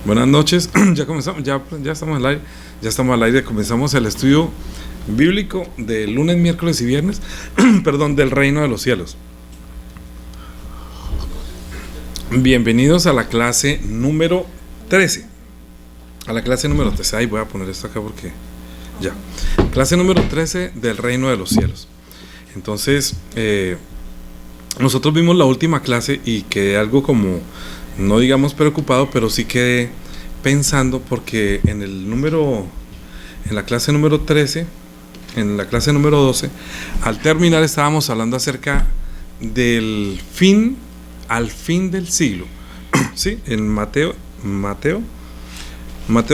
Buenas noches, ya comenzamos, ya estamos al aire, comenzamos el estudio bíblico de lunes, miércoles y viernes, perdón, del reino de los cielos. Bienvenidos a la clase número 13. A la clase número 13, ahí voy a poner esto acá porque ya. Clase número 13 del reino de los cielos. Entonces, nosotros vimos la última clase y quedé algo como, no digamos preocupado, pero sí quedé pensando porque en la clase número 13, en la clase número 12, al terminar estábamos hablando acerca del fin, al fin del siglo. ¿Sí? En Mateo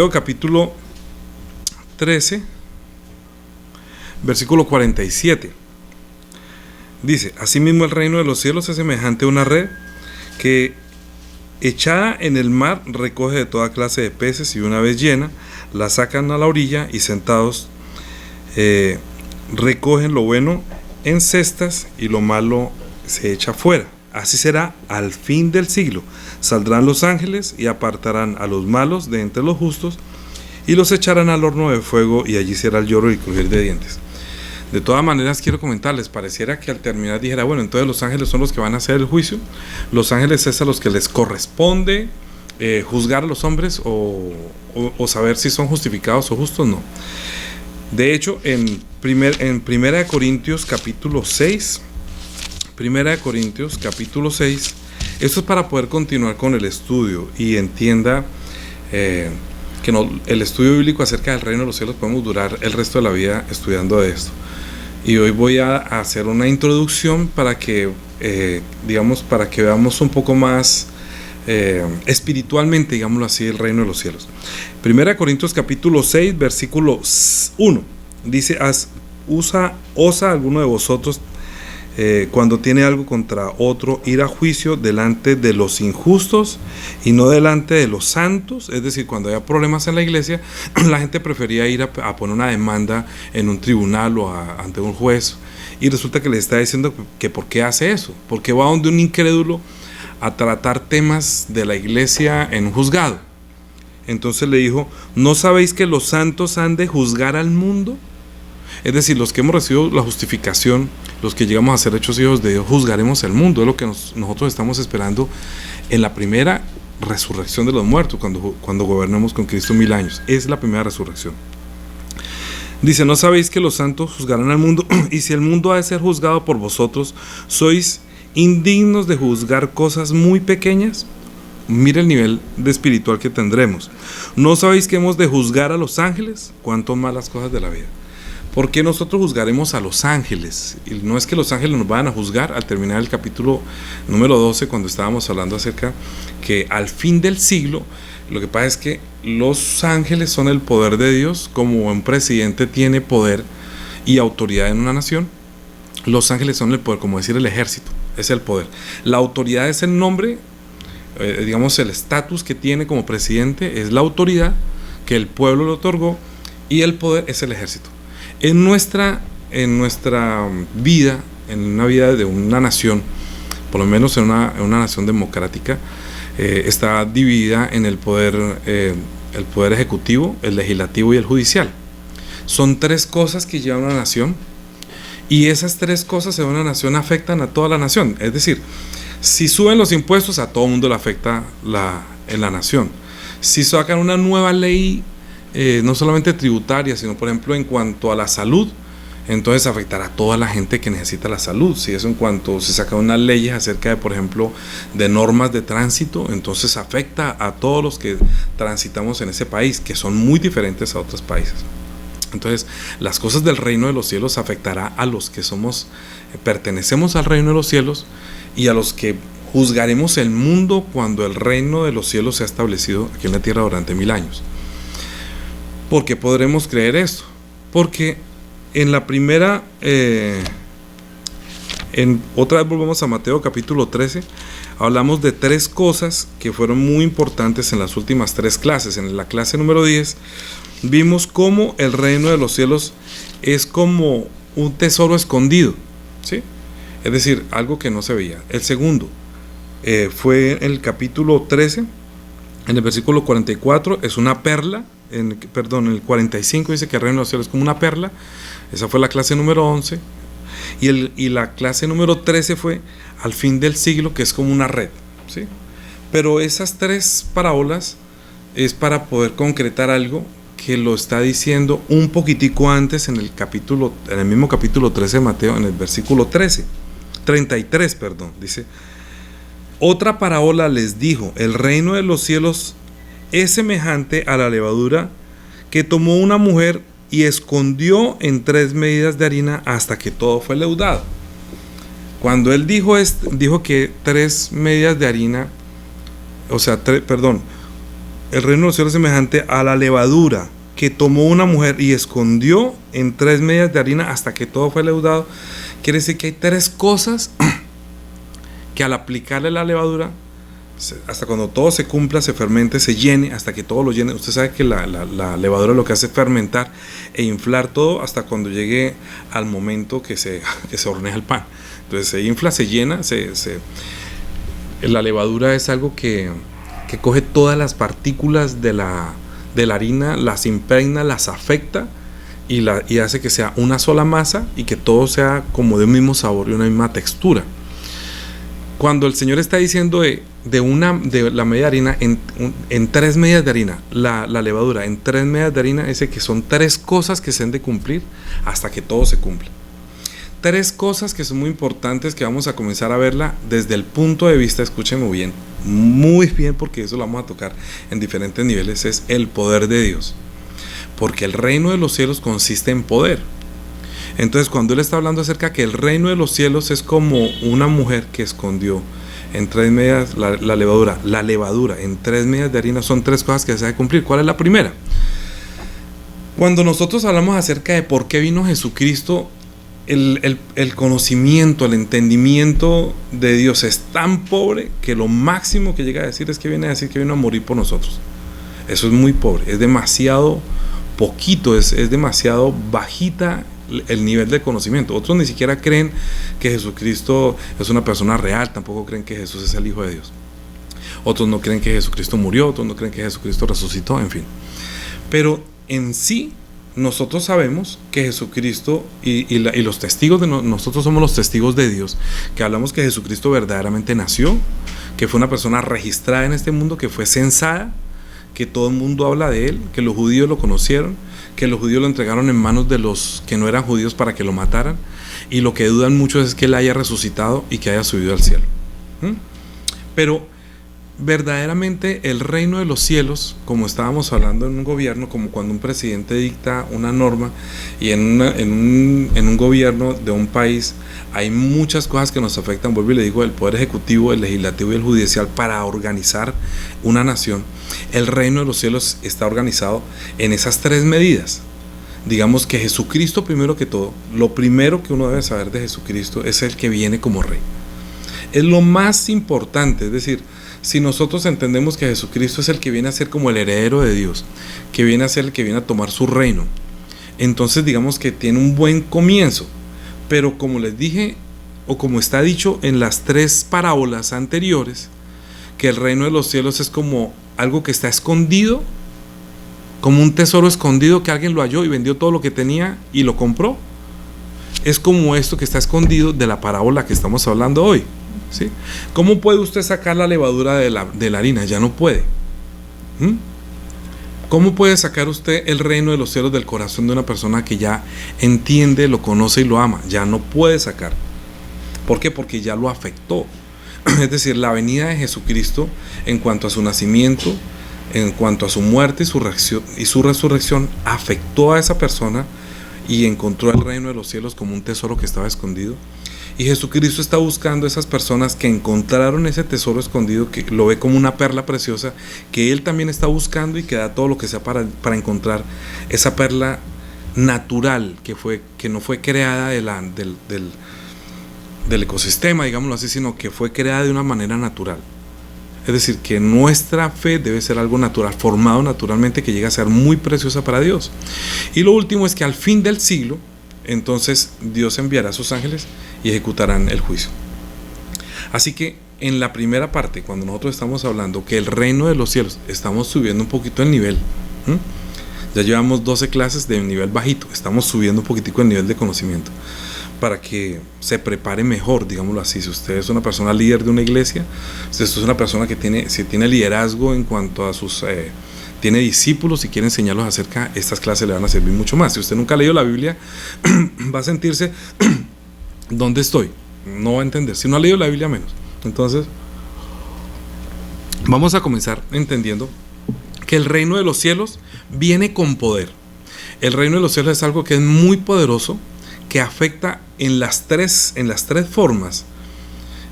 capítulo 13, versículo 47. Dice: asimismo el reino de los cielos es semejante a una red que, echada en el mar, recoge de toda clase de peces, y una vez llena, la sacan a la orilla y sentados recogen lo bueno en cestas y lo malo se echa fuera. Así será al fin del siglo. Saldrán los ángeles y apartarán a los malos de entre los justos y los echarán al horno de fuego, y allí será el lloro y crujir de dientes. De todas maneras, quiero comentarles, pareciera que al terminar dijera, bueno, entonces los ángeles son los que van a hacer el juicio, los ángeles es a los que les corresponde juzgar a los hombres o saber si son justificados o justos. No. De hecho, en Primera de Corintios capítulo 6, esto es para poder continuar con el estudio y entienda que el estudio bíblico acerca del reino de los cielos podemos durar el resto de la vida estudiando de esto. Y hoy voy a hacer una introducción para que para que veamos un poco más espiritualmente, digámoslo así, el reino de los cielos. Primera Corintios capítulo 6, versículo 1, dice: ¿Osa alguno de vosotros cuando tiene algo contra otro ir a juicio delante de los injustos y no delante de los santos? Es decir, cuando haya problemas en la iglesia, la gente prefería ir a poner una demanda en un tribunal o ante un juez, y resulta que le está diciendo que por qué hace eso, porque va donde un incrédulo a tratar temas de la iglesia en un juzgado. Entonces le dijo: ¿no sabéis que los santos han de juzgar al mundo? Es decir, los que hemos recibido la justificación, los que llegamos a ser hechos hijos de Dios, juzgaremos el mundo. Es lo que nosotros estamos esperando en la primera resurrección de los muertos, cuando gobernemos con Cristo 1000 años. Es la primera resurrección. Dice: ¿no sabéis que los santos juzgarán al mundo? Y si el mundo ha de ser juzgado por vosotros, ¿sois indignos de juzgar cosas muy pequeñas? Mira el nivel de espiritual que tendremos. ¿No sabéis que hemos de juzgar a los ángeles? ¿Cuánto más las cosas de la vida? ¿Por qué nosotros juzgaremos a los ángeles? Y no es que los ángeles nos vayan a juzgar. Al terminar el capítulo número 12, cuando estábamos hablando acerca que al fin del siglo, lo que pasa es que los ángeles son el poder de Dios. Como un presidente tiene poder y autoridad en una nación, los ángeles son el poder, como decir el ejército, es el poder. La autoridad es el nombre, el estatus que tiene como presidente es la autoridad que el pueblo le otorgó, y el poder es el ejército. En nuestra vida, en una vida de una nación, por lo menos en una nación democrática, está dividida en el poder ejecutivo, el legislativo y el judicial. Son tres cosas que llevan a una nación, y esas tres cosas en una nación afectan a toda la nación. Es decir, si suben los impuestos, a todo el mundo le afecta en la nación. Si sacan una nueva ley, no solamente tributaria, sino por ejemplo en cuanto a la salud, entonces afectará a toda la gente que necesita la salud. Si eso en cuanto se sacan unas leyes acerca de, por ejemplo, de normas de tránsito, entonces afecta a todos los que transitamos en ese país, que son muy diferentes a otros países. Entonces, las cosas del reino de los cielos afectará a los que pertenecemos al reino de los cielos, y a los que juzgaremos el mundo cuando el reino de los cielos sea establecido aquí en la tierra durante 1000 años. ¿Por qué podremos creer esto? Porque en la primera, otra vez volvemos a Mateo capítulo 13, hablamos de tres cosas que fueron muy importantes en las últimas tres clases. En la clase número 10 vimos cómo el reino de los cielos es como un tesoro escondido, ¿sí? Es decir, algo que no se veía. El segundo fue en el capítulo 13, En el versículo 44 es una perla, en el 45 dice que el reino de los cielos es como una perla. Esa fue la clase número 11. Y la clase número 13 fue al fin del siglo, que es como una red, ¿sí? Pero esas tres parábolas es para poder concretar algo que lo está diciendo un poquitico antes en el mismo capítulo 13 de Mateo, en el versículo 33, dice: otra parábola les dijo, el reino de los cielos es semejante a la levadura que tomó una mujer y escondió en 3 medidas de harina hasta que todo fue leudado. Cuando él dijo que 3 medidas de harina, el reino de los cielos es semejante a la levadura que tomó una mujer y escondió en 3 medidas de harina hasta que todo fue leudado, quiere decir que hay 3 cosas que al aplicarle la levadura, hasta cuando todo se cumpla, se fermente, se llene, hasta que todo lo llene. Usted sabe que la levadura lo que hace es fermentar e inflar todo hasta cuando llegue al momento que se hornea el pan. Entonces se infla, se llena, la levadura es algo que coge todas las partículas de la harina, las impregna, las afecta y hace que sea una sola masa y que todo sea como de un mismo sabor y una misma textura. Cuando el Señor está diciendo de la media harina en 3 medidas de harina, la levadura en 3 medidas de harina, dice que son 3 cosas que se han de cumplir hasta que todo se cumpla. 3 cosas que son muy importantes, que vamos a comenzar a verla desde el punto de vista, escúchenme bien, muy bien, porque eso lo vamos a tocar en diferentes niveles, es el poder de Dios. Porque el reino de los cielos consiste en poder. Entonces, cuando él está hablando acerca que el reino de los cielos es como una mujer que escondió en 3 medidas la levadura en 3 medidas de harina, son 3 cosas que se deben cumplir. ¿Cuál es la primera? Cuando nosotros hablamos acerca de por qué vino Jesucristo, el conocimiento, el entendimiento de Dios es tan pobre que lo máximo que llega a decir es que viene a decir que vino a morir por nosotros. Eso es muy pobre, es demasiado poquito, es demasiado bajita el nivel de conocimiento. Otros ni siquiera creen que Jesucristo es una persona real, tampoco creen que Jesús es el Hijo de Dios. Otros no creen que Jesucristo murió, otros no creen que Jesucristo resucitó, en fin. Pero en sí, nosotros sabemos que Jesucristo y los testigos nosotros somos los testigos de Dios, que hablamos que Jesucristo verdaderamente nació, que fue una persona registrada en este mundo, que fue censada, que todo el mundo habla de él, que los judíos lo conocieron, que los judíos lo entregaron en manos de los que no eran judíos para que lo mataran, y lo que dudan muchos es que él haya resucitado y que haya subido al cielo. Pero verdaderamente el reino de los cielos, como estábamos hablando en un gobierno, como cuando un presidente dicta una norma, y en un gobierno de un país hay muchas cosas que nos afectan, vuelvo y le digo, el poder ejecutivo, el legislativo y el judicial para organizar una nación. El reino de los cielos está organizado en esas 3 medidas. Digamos que Jesucristo, primero que todo, lo primero que uno debe saber de Jesucristo es el que viene como rey. Es lo más importante, es decir, si nosotros entendemos que Jesucristo es el que viene a ser como el heredero de Dios, que viene a ser el que viene a tomar su reino, entonces digamos que tiene un buen comienzo. Pero como les dije, o como está dicho en las 3 parábolas anteriores, que el reino de los cielos es como algo que está escondido, como un tesoro escondido que alguien lo halló y vendió todo lo que tenía y lo compró. Es como esto que está escondido de la parábola que estamos hablando hoy, ¿sí? ¿Cómo puede usted sacar la levadura de la harina? Ya no puede. ¿Cómo puede sacar usted el reino de los cielos del corazón de una persona que ya entiende, lo conoce y lo ama? Ya no puede sacar. ¿Por qué? Porque ya lo afectó. Es decir, la venida de Jesucristo en cuanto a su nacimiento, en cuanto a su muerte y su resurrección, afectó a esa persona y encontró el reino de los cielos como un tesoro que estaba escondido. Y Jesucristo está buscando a esas personas que encontraron ese tesoro escondido, que lo ve como una perla preciosa, que Él también está buscando y que da todo lo que sea para encontrar esa perla natural que no fue creada del ecosistema, digámoslo así, sino que fue creada de una manera natural. Es decir, que nuestra fe debe ser algo natural, formado naturalmente, que llega a ser muy preciosa para Dios. Y lo último es que al fin del siglo, entonces Dios enviará a sus ángeles y ejecutarán el juicio. Así que en la primera parte, cuando nosotros estamos hablando que el reino de los cielos, estamos subiendo un poquito el nivel. Ya llevamos 12 clases de nivel bajito, estamos subiendo un poquitico el nivel de conocimiento para que se prepare mejor, digámoslo así. Si usted es una persona líder de una iglesia, si usted es una persona que tiene liderazgo en cuanto a sus... tiene discípulos y quiere enseñarlos acerca, estas clases le van a servir mucho más. Si usted nunca ha leído la Biblia, va a sentirse, ¿dónde estoy? No va a entender. Si no ha leído la Biblia, menos. Entonces, vamos a comenzar entendiendo que el reino de los cielos viene con poder. El reino de los cielos es algo que es muy poderoso, que afecta en las tres formas,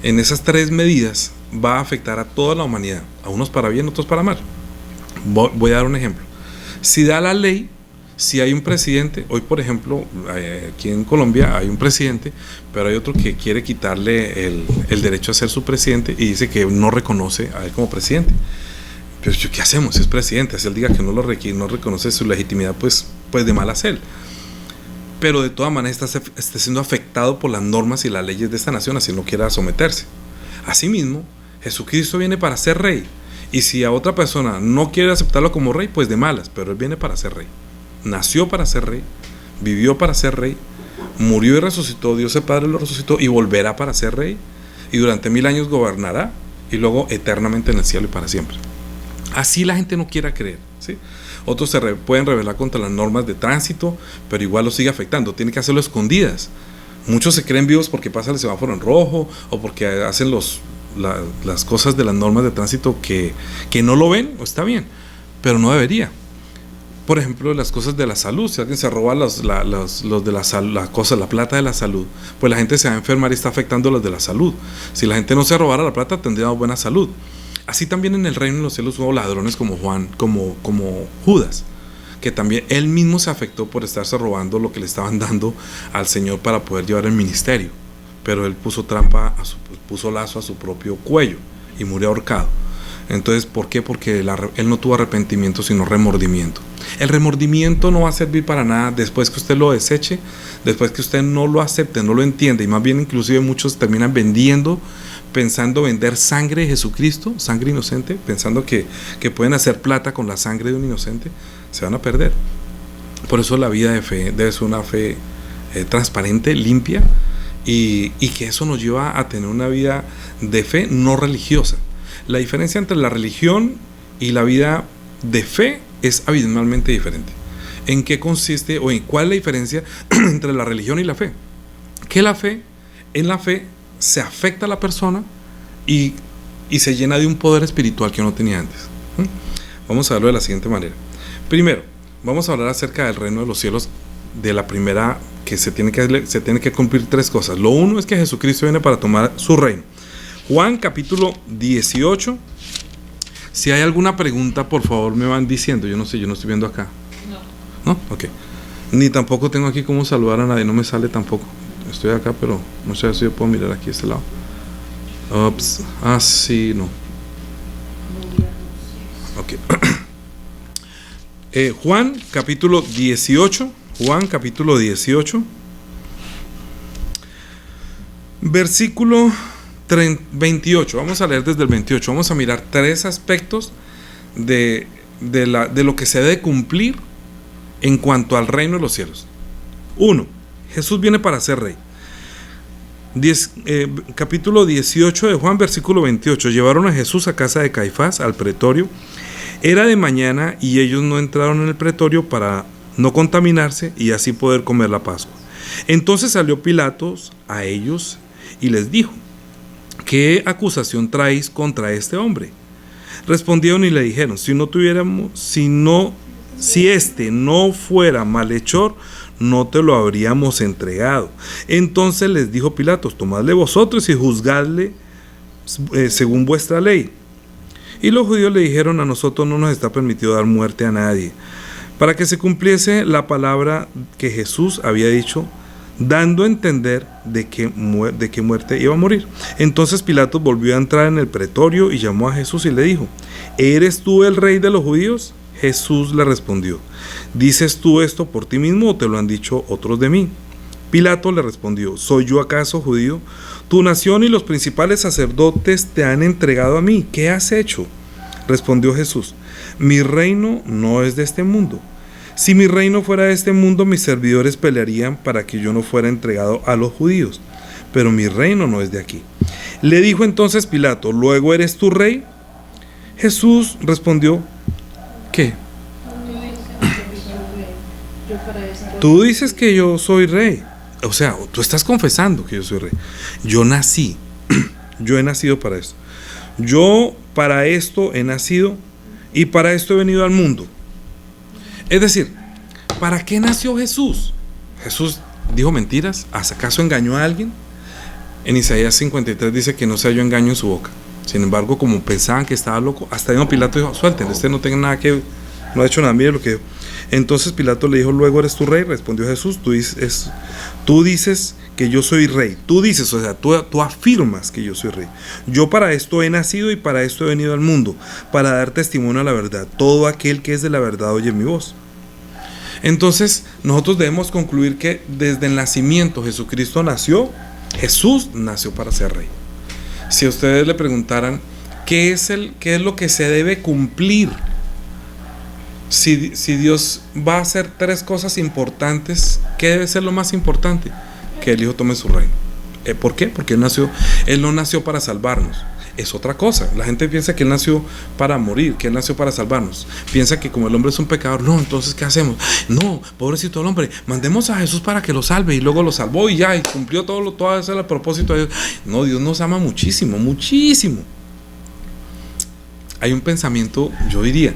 en esas tres medidas, va a afectar a toda la humanidad, a unos para bien, otros para mal. Voy a dar un ejemplo. Si da la ley, si hay un presidente, hoy por ejemplo, aquí en Colombia hay un presidente, pero hay otro que quiere quitarle el derecho a ser su presidente y dice que no reconoce a él como presidente. Pero ¿qué hacemos? Si es presidente, si él diga que no reconoce su legitimidad, pues de mal hacer. Pero de todas maneras está siendo afectado por las normas y las leyes de esta nación, así no quiera someterse. Asimismo, Jesucristo viene para ser rey. Y si a otra persona no quiere aceptarlo como rey, pues de malas, pero él viene para ser rey. Nació para ser rey, vivió para ser rey, murió y resucitó, Dios el Padre lo resucitó y volverá para ser rey. Y durante 1000 años gobernará y luego eternamente en el cielo y para siempre. Así la gente no quiera creer, ¿sí? Otros pueden rebelar contra las normas de tránsito, pero igual lo sigue afectando. Tiene que hacerlo escondidas. Muchos se creen vivos porque pasa el semáforo en rojo o porque hacen las cosas de las normas de tránsito que no lo ven, está bien, pero no debería. Por ejemplo, las cosas de la salud. Si alguien se roba los de la salud, la plata de la salud, pues la gente se va a enfermar y está afectando los de la salud. Si la gente no se robara la plata, tendría buena salud. Así también en el reino de los cielos hubo ladrones como Juan, como Judas, que también él mismo se afectó por estarse robando lo que le estaban dando al Señor para poder llevar el ministerio. Pero él puso puso lazo a su propio cuello y murió ahorcado. Entonces, ¿por qué? Porque él no tuvo arrepentimiento, sino remordimiento. El remordimiento no va a servir para nada después que usted lo deseche, después que usted no lo acepte, no lo entiende, y más bien inclusive muchos terminan pensando vender sangre de Jesucristo, sangre inocente, pensando que pueden hacer plata con la sangre de un inocente. Se van a perder. Por eso la vida de fe debe ser una fe transparente, limpia, y que eso nos lleva a tener una vida de fe no religiosa. La diferencia entre la religión y la vida de fe es abismalmente diferente. ¿En qué consiste o en cuál es la diferencia entre la religión y la fe? Que en la fe se afecta a la persona y se llena de un poder espiritual que no tenía antes. Vamos a verlo de la siguiente manera. Primero, vamos a hablar acerca del reino de los cielos, de la primera que se tiene que cumplir tres cosas. Lo uno es que Jesucristo viene para tomar su reino. Juan capítulo 18. Si hay alguna pregunta, por favor me van diciendo. Yo no sé, yo no estoy viendo acá. ¿No? Ok. Ni tampoco tengo aquí cómo saludar a nadie, no me sale tampoco. Estoy acá, pero no sé si yo puedo mirar aquí a este lado. Ups. Ah, sí, no. Ok. Juan capítulo 18. Juan capítulo 18. Versículo 28. Vamos a leer desde el 28. Vamos a mirar tres aspectos de lo que se debe cumplir en cuanto al reino de los cielos. 1. Jesús viene para ser rey. Capítulo 18 de Juan, versículo 28. Llevaron a Jesús a casa de Caifás, al pretorio. Era de mañana y ellos no entraron en el pretorio para no contaminarse y así poder comer la Pascua. Entonces salió Pilatos a ellos y les dijo: ¿qué acusación traéis contra este hombre? Respondieron y le dijeron: si este no fuera malhechor, no te lo habríamos entregado. Entonces les dijo Pilatos: tomadle vosotros y juzgadle según vuestra ley. Y los judíos le dijeron: a nosotros no nos está permitido dar muerte a nadie, para que se cumpliese la palabra que Jesús había dicho, dando a entender de qué muerte iba a morir. Entonces Pilatos volvió a entrar en el pretorio y llamó a Jesús y le dijo: ¿eres tú el rey de los judíos? Jesús le respondió: ¿dices tú esto por ti mismo o te lo han dicho otros de mí? Pilato le respondió: ¿soy yo acaso judío? Tu nación y los principales sacerdotes te han entregado a mí. ¿Qué has hecho? Respondió Jesús: mi reino no es de este mundo. Si mi reino fuera de este mundo, mis servidores pelearían para que yo no fuera entregado a los judíos. Pero mi reino no es de aquí. Le dijo entonces Pilato: ¿luego eres tú rey? Jesús respondió: ¿qué? Tú dices que yo soy rey. O sea, tú estás confesando que yo soy rey. Yo nací. Yo he nacido para esto. Yo para esto he nacido y para esto he venido al mundo. Es decir, ¿para qué nació Jesús? ¿Jesús dijo mentiras? ¿Acaso engañó a alguien? En Isaías 53 dice que no se halló engaño en su boca. Sin embargo, como pensaban que estaba loco, hasta mismo Pilato dijo: suelten, no tenga nada que, no ha hecho nada, mire lo que dijo. Entonces Pilato le dijo: ¿luego eres tú rey? Respondió Jesús: tú dices que yo soy rey. Tú dices, o sea, tú afirmas que yo soy rey. Yo para esto he nacido y para esto he venido al mundo, para dar testimonio a la verdad. Todo aquel que es de la verdad oye mi voz. Entonces nosotros debemos concluir que desde el nacimiento Jesucristo nació. Jesús nació para ser rey. Si a ustedes le preguntaran qué es lo que se debe cumplir, si Dios va a hacer tres cosas importantes, ¿qué debe ser lo más importante? Que el Hijo tome su reino. ¿Por qué? Porque Él no nació para salvarnos. Es otra cosa. La gente piensa que Él nació para morir, que Él nació para salvarnos. Piensa que como el hombre es un pecador, no, entonces ¿qué hacemos? No, pobrecito el hombre, mandemos a Jesús para que lo salve, y luego lo salvó y ya, y cumplió todo ese propósito de Dios. No, Dios nos ama muchísimo, muchísimo. Hay un pensamiento, yo diría,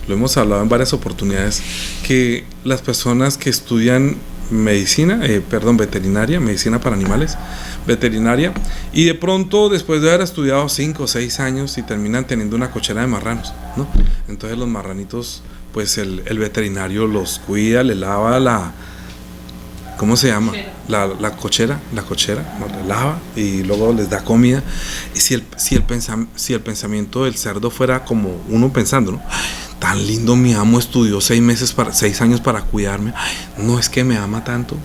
lo hemos hablado en varias oportunidades, que las personas que estudian veterinaria, medicina para animales, veterinaria, y de pronto después de haber estudiado 5 o 6 años y terminan teniendo una cochera de marranos, ¿no? Entonces los marranitos, pues el veterinario los cuida, le lava ¿cómo se llama? La cochera, la lava y luego les da comida. Y si el pensamiento del cerdo fuera como uno pensando, ¿no? Tan lindo, mi amo estudió 6 años para cuidarme. Ay, no es que me ama tanto.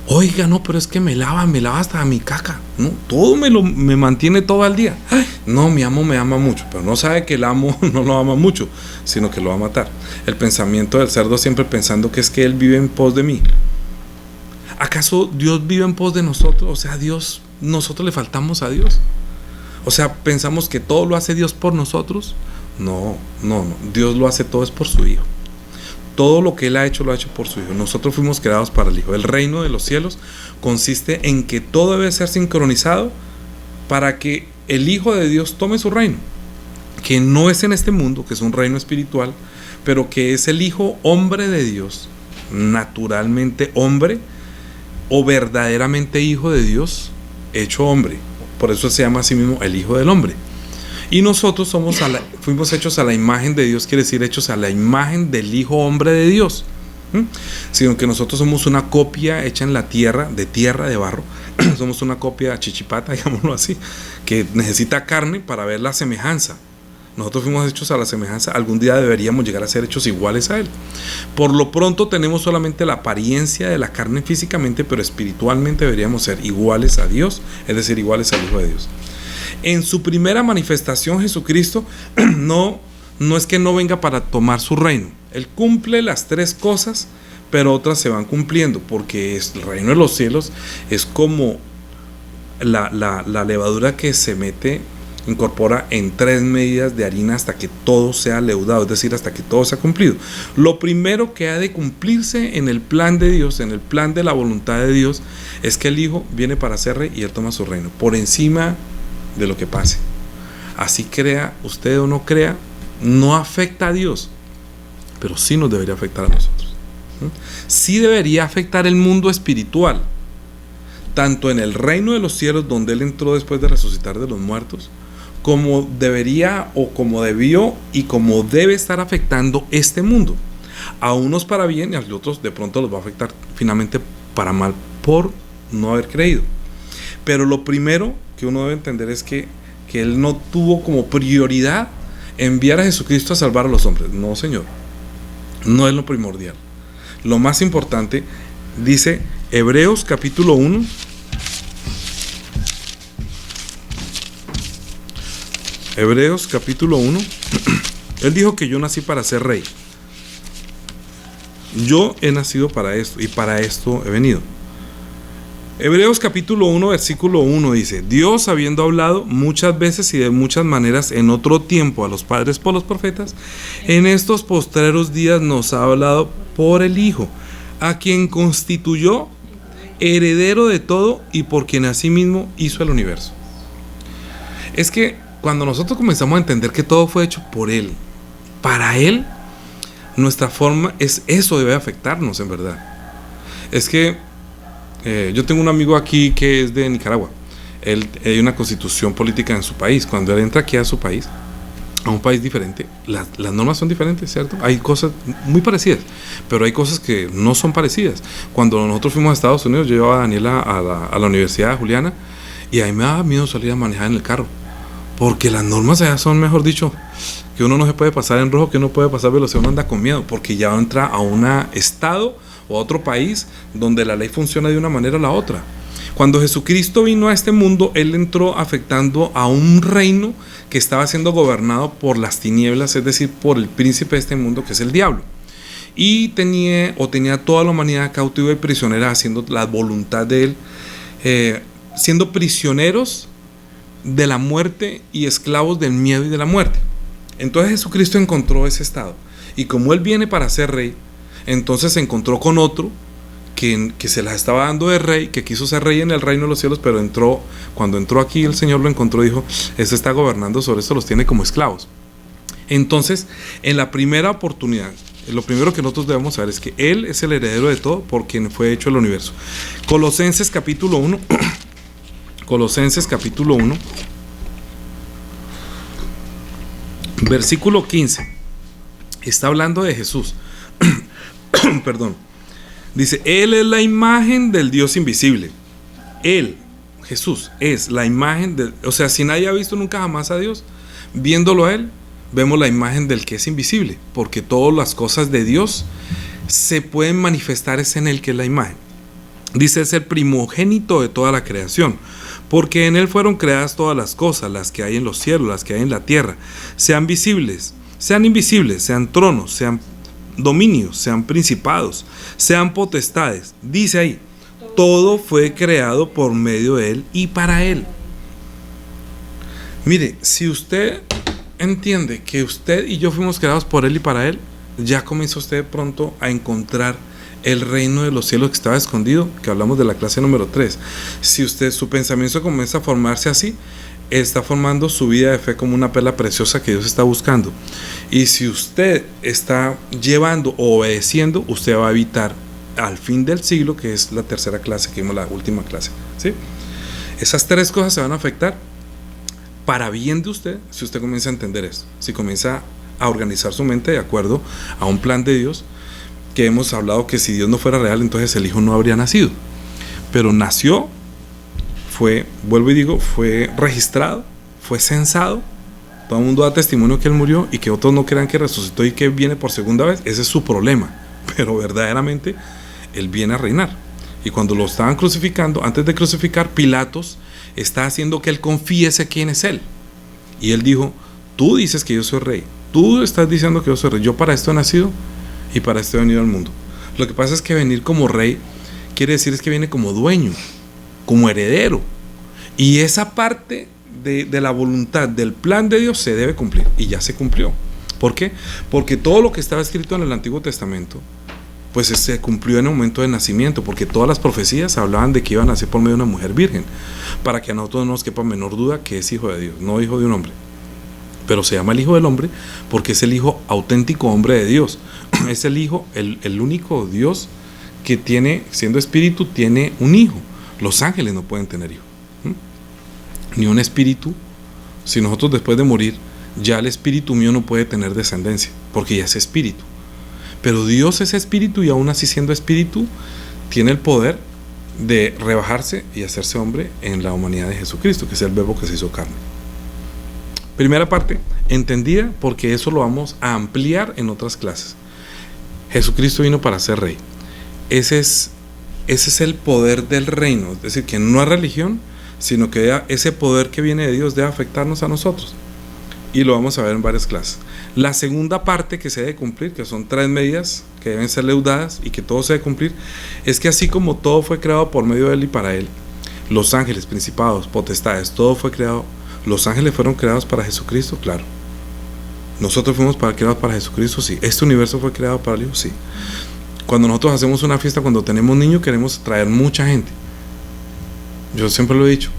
Oiga, no, pero es que me lava hasta mi caca, ¿no? Todo me mantiene todo el día. Ay, no, mi amo me ama mucho, pero no sabe que el amo no lo ama mucho, sino que lo va a matar. El pensamiento del cerdo siempre pensando que es que él vive en pos de mí. ¿Acaso Dios vive en pos de nosotros? O sea, nosotros le faltamos a Dios. O sea, pensamos que todo lo hace Dios por nosotros. No. Dios lo hace todo es por su Hijo. Todo lo que Él ha hecho, lo ha hecho por su Hijo. Nosotros fuimos creados para el Hijo. El reino de los cielos consiste en que todo debe ser sincronizado para que el Hijo de Dios tome su reino, que no es en este mundo, que es un reino espiritual, pero que es el Hijo hombre de Dios, naturalmente hombre o verdaderamente Hijo de Dios, hecho hombre. Por eso se llama a sí mismo el Hijo del Hombre. Y nosotros fuimos hechos a la imagen de Dios, quiere decir hechos a la imagen del Hijo hombre de Dios. Sino que nosotros somos una copia hecha en la tierra, de barro. Somos una copia chichipata, digámoslo así, que necesita carne para ver la semejanza. Nosotros fuimos hechos a la semejanza. Algún día deberíamos llegar a ser hechos iguales a Él. Por lo pronto tenemos solamente la apariencia de la carne físicamente, pero espiritualmente deberíamos ser iguales a Dios, es decir, iguales al Hijo de Dios. En su primera manifestación, Jesucristo no es que no venga para tomar su reino. Él cumple las tres cosas, pero otras se van cumpliendo, porque el reino de los cielos es como la levadura que se incorpora en 3 medidas de harina hasta que todo sea leudado, es decir, hasta que todo sea cumplido. Lo primero que ha de cumplirse en el plan de Dios, en el plan de la voluntad de Dios, es que el Hijo viene para ser rey y Él toma su reino, por encima de lo que pase. Así crea usted o no crea, no afecta a Dios, pero sí nos debería afectar a nosotros. Sí debería afectar el mundo espiritual, tanto en el reino de los cielos, donde Él entró después de resucitar de los muertos, como debería o como debió y como debe estar afectando este mundo. A unos para bien y a los otros de pronto los va a afectar finalmente para mal por no haber creído. Pero lo primero que uno debe entender es que Él no tuvo como prioridad enviar a Jesucristo a salvar a los hombres. No, Señor, no es lo primordial. Lo más importante, dice Hebreos capítulo 1, Hebreos capítulo 1. Él dijo que yo nací para ser rey. Yo he nacido para esto y para esto he venido. Hebreos capítulo 1 versículo 1 dice: Dios, habiendo hablado muchas veces y de muchas maneras en otro tiempo a los padres por los profetas, en estos postreros días nos ha hablado por el Hijo, a quien constituyó heredero de todo y por quien asimismo hizo el universo. Es que cuando nosotros comenzamos a entender que todo fue hecho por Él, para Él, nuestra forma es eso, debe afectarnos en verdad. Es que yo tengo un amigo aquí que es de Nicaragua. Él hay una constitución política en su país. Cuando él entra aquí a su país, a un país diferente, las normas son diferentes, ¿cierto? Hay cosas muy parecidas, pero hay cosas que no son parecidas. Cuando nosotros fuimos a Estados Unidos, yo llevaba a Daniela a la Universidad de Juliana, y ahí me daba miedo salir a manejar en el carro, porque las normas allá son, mejor dicho, que uno no se puede pasar en rojo, que uno puede pasar velocidad, uno anda con miedo, porque ya entra a un estado o a otro país donde la ley funciona de una manera o la otra. Cuando Jesucristo vino a este mundo, Él entró afectando a un reino que estaba siendo gobernado por las tinieblas, es decir, por el príncipe de este mundo, que es el diablo. Y tenía toda la humanidad cautiva y prisionera, haciendo la voluntad de Él, siendo prisioneros de la muerte y esclavos del miedo y de la muerte. Entonces Jesucristo encontró ese estado. Y como Él viene para ser rey, entonces se encontró con otro que se las estaba dando de rey, que quiso ser rey en el reino de los cielos, pero cuando entró aquí el Señor lo encontró y dijo: este está gobernando sobre esto, los tiene como esclavos. Entonces, en la primera oportunidad, lo primero que nosotros debemos saber es que Él es el heredero de todo por quien fue hecho el universo. Colosenses capítulo 1, Colosenses capítulo 1, versículo 15, está hablando de Jesús. Perdón. Dice: Él es la imagen del Dios invisible. Él, Jesús, es la imagen del... O sea, si nadie ha visto nunca jamás a Dios, viéndolo a Él, vemos la imagen del que es invisible, porque todas las cosas de Dios se pueden manifestar es en Él, que es la imagen. Dice: es el primogénito de toda la creación, porque en Él fueron creadas todas las cosas, las que hay en los cielos, las que hay en la tierra, sean visibles, sean invisibles, sean tronos, sean dominios, sean principados, sean potestades. Dice ahí: todo fue creado por medio de Él y para Él. Mire, si usted entiende que usted y yo fuimos creados por Él y para Él, ya comienza usted pronto a encontrar el reino de los cielos que estaba escondido, que hablamos de la clase número 3. Si su pensamiento comienza a formarse así, está formando su vida de fe como una perla preciosa que Dios está buscando. Y si usted está llevando o obedeciendo, usted va a evitar al fin del siglo, que es la tercera clase que vimos, la última clase, ¿sí? Esas tres cosas se van a afectar para bien de usted si usted comienza a entender esto, si comienza a organizar su mente de acuerdo a un plan de Dios, que hemos hablado que si Dios no fuera real, entonces el Hijo no habría nacido, pero nació, vuelvo y digo, fue registrado, fue censado, todo el mundo da testimonio que Él murió, y que otros no crean que resucitó y que viene por segunda vez. Ese es su problema, pero verdaderamente Él viene a reinar. Y cuando lo estaban crucificando, antes de crucificar, Pilatos está haciendo que Él confiese quién es Él, y Él dijo: tú dices que yo soy rey, tú estás diciendo que yo soy rey, yo para esto he nacido y para esto he venido al mundo. Lo que pasa es que venir como rey quiere decir es que viene como dueño, como heredero, y esa parte de la voluntad del plan de Dios se debe cumplir, y ya se cumplió. ¿Por qué? Porque todo lo que estaba escrito en el Antiguo Testamento pues se cumplió en el momento de nacimiento, porque todas las profecías hablaban de que iba a nacer por medio de una mujer virgen, para que a nosotros no nos quepa menor duda que es hijo de Dios, no hijo de un hombre. Pero se llama el Hijo del Hombre porque es el Hijo auténtico hombre de Dios. Es el Hijo, el único Dios que tiene, siendo espíritu, tiene un hijo. Los ángeles no pueden tener hijo, ni un espíritu. Si nosotros después de morir, ya el espíritu mío no puede tener descendencia, porque ya es espíritu. Pero Dios es espíritu, y aún así siendo espíritu, tiene el poder de rebajarse y hacerse hombre en la humanidad de Jesucristo, que es el verbo que se hizo carne. Primera parte, entendida, porque eso lo vamos a ampliar en otras clases. Jesucristo vino para ser rey. Ese es el poder del reino, es decir, que no es religión, sino que ese poder que viene de Dios debe afectarnos a nosotros. Y lo vamos a ver en varias clases. La segunda parte que se debe cumplir, que son 3 medidas que deben ser leudadas y que todo se debe cumplir, es que así como todo fue creado por medio de Él y para Él, los ángeles, principados, potestades, todo fue creado. Los ángeles fueron creados para Jesucristo, claro. Nosotros fuimos creados para Jesucristo, sí. Este universo fue creado para el Hijo, sí. Cuando nosotros hacemos una fiesta, cuando tenemos niños, queremos traer mucha gente. Yo siempre lo he dicho.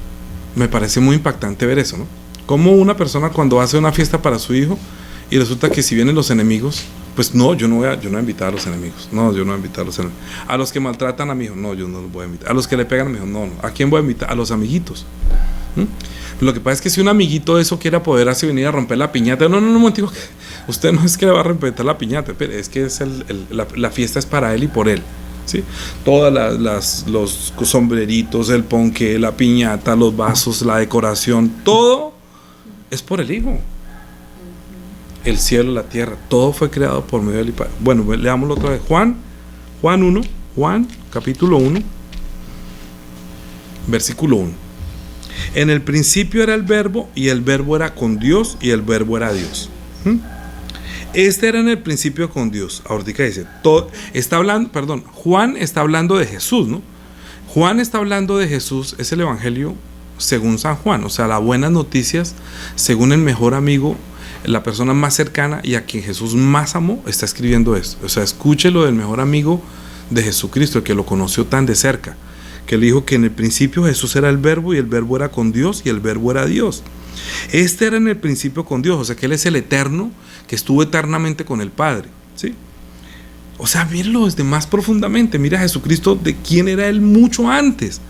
Me parece muy impactante ver eso, ¿no? Como una persona cuando hace una fiesta para su hijo y resulta que si vienen los enemigos, pues no, yo no voy a invitar a los enemigos. No, yo no voy a invitar a los enemigos. A los que maltratan a mi hijo, no, yo no los voy a invitar. A los que le pegan a mi hijo, no. ¿A quién voy a invitar? A los amiguitos. Lo que pasa es que si un amiguito de eso quiere apoderarse y venir a romper la piñata, no, momentico, usted no es que le va a romper la piñata, pero es que es la fiesta es para él y por él, ¿sí? Todas los sombreritos, el ponque, la piñata, los vasos, la decoración, todo es por el Hijo. El cielo, la tierra, todo fue creado por medio del Hijo. Bueno, leámoslo otra vez. Juan capítulo 1, versículo 1. En el principio era el verbo, y el verbo era con Dios, y el verbo era Dios. Este era en el principio con Dios. Ahorita dice, Juan está hablando de Jesús, ¿no? Juan está hablando de Jesús, es el evangelio según San Juan, o sea, las buenas noticias según el mejor amigo, la persona más cercana y a quien Jesús más amó, está escribiendo esto. O sea, escúchelo del mejor amigo de Jesucristo, el que lo conoció tan de cerca, que le dijo que en el principio Jesús era el verbo, y el verbo era con Dios, y el verbo era Dios. Este era en el principio con Dios, o sea que Él es el eterno, que estuvo eternamente con el Padre, ¿sí? O sea, míralo desde más profundamente. Mira a Jesucristo, de quién era Él mucho antes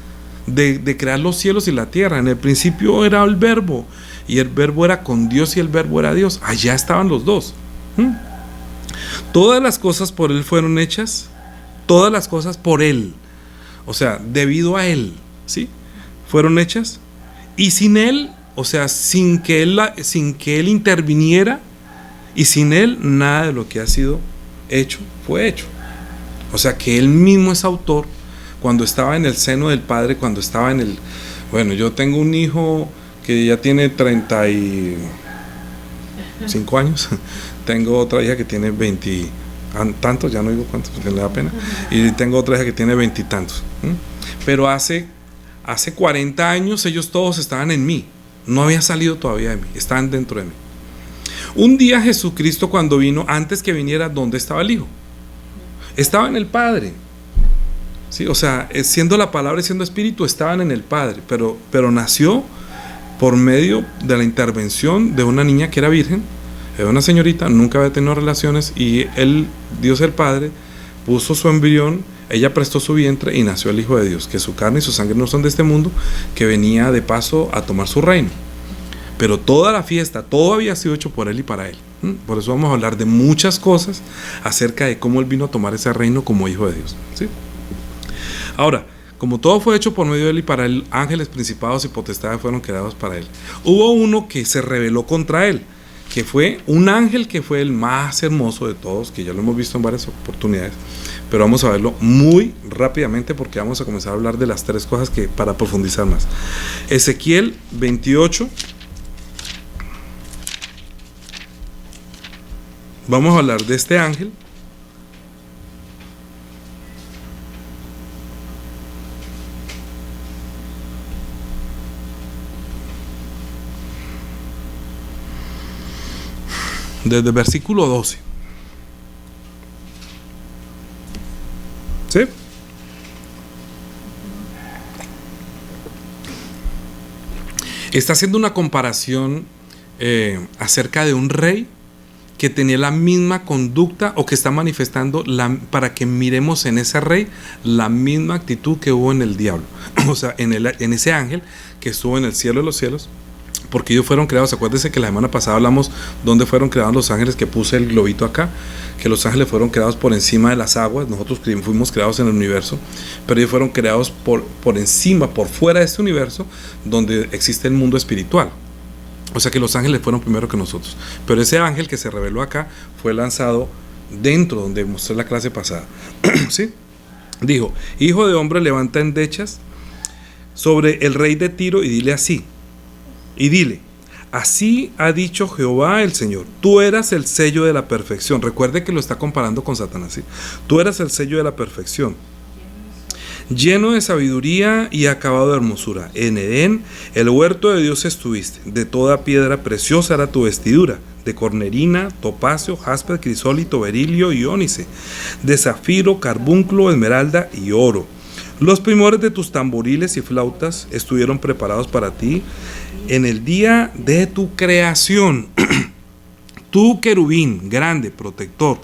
de crear los cielos y la tierra. En el principio era el verbo, y el verbo era con Dios, y el verbo era Dios. Allá estaban los dos. Todas las cosas por Él fueron hechas, todas las cosas por Él, o sea, debido a Él, ¿sí? Fueron hechas, y sin Él, o sea, sin que Él interviniera, y sin Él nada de lo que ha sido hecho fue hecho. O sea que Él mismo es autor. Cuando estaba en el seno del Padre, cuando estaba en el... Bueno, yo tengo un hijo que ya tiene 35 años, tengo otra hija que tiene 20 tantos, ya no digo cuántos porque le da pena, y tengo otra hija que tiene 20 y tantos. Pero hace 40 años ellos todos estaban en mí, no había salido todavía de mí, estaban dentro de mí. Un día Jesucristo, cuando vino, antes que viniera, ¿dónde estaba el Hijo? Estaba en el Padre, ¿sí? O sea, siendo la palabra y siendo espíritu, estaban en el Padre, pero nació por medio de la intervención de una niña que era virgen, era una señorita, nunca había tenido relaciones, y Él, Dios el Padre, puso su embrión, ella prestó su vientre y nació el Hijo de Dios, que su carne y su sangre no son de este mundo, que venía de paso a tomar su reino. Pero toda la fiesta, todo había sido hecho por Él y para Él. Por eso vamos a hablar de muchas cosas acerca de cómo Él vino a tomar ese reino como Hijo de Dios, ¿sí? Ahora, como todo fue hecho por medio de Él y para Él, ángeles, principados y potestades fueron creados para Él. Hubo uno que se rebeló contra Él, que fue un ángel que fue el más hermoso de todos, que ya lo hemos visto en varias oportunidades, pero vamos a verlo muy rápidamente porque vamos a comenzar a hablar de las 3 cosas que para profundizar más. Ezequiel 28. Vamos a hablar de este ángel. Desde el versículo 12. ¿Sí? Está haciendo una comparación acerca de un rey que tenía la misma conducta, o que está manifestando para que miremos en ese rey la misma actitud que hubo en el diablo. O sea, en ese ángel que estuvo en el cielo de los cielos, porque ellos fueron creados. Acuérdense que la semana pasada hablamos dónde fueron creados los ángeles, que puse el globito acá, que los ángeles fueron creados por encima de las aguas. Nosotros fuimos creados en el universo, pero ellos fueron creados por encima, por fuera de este universo, donde existe el mundo espiritual. O sea que los ángeles fueron primero que nosotros. Pero ese ángel que se reveló acá fue lanzado dentro, donde mostré la clase pasada. ¿Sí? Dijo: hijo de hombre, levanta endechas sobre el rey de Tiro y dile así. Y dile: Así ha dicho Jehová el Señor. Tú eras el sello de la perfección. Recuerde que lo está comparando con Satanás, ¿sí? Tú eras el sello de la perfección, lleno de sabiduría y acabado de hermosura. En Edén, el huerto de Dios estuviste. De toda piedra preciosa era tu vestidura, de cornerina, topacio, jaspe, crisólito, berilio y ónice, de zafiro, carbúnculo, esmeralda y oro. Los primores de tus tamboriles y flautas estuvieron preparados para ti en el día de tu creación. Tú, querubín, grande, protector,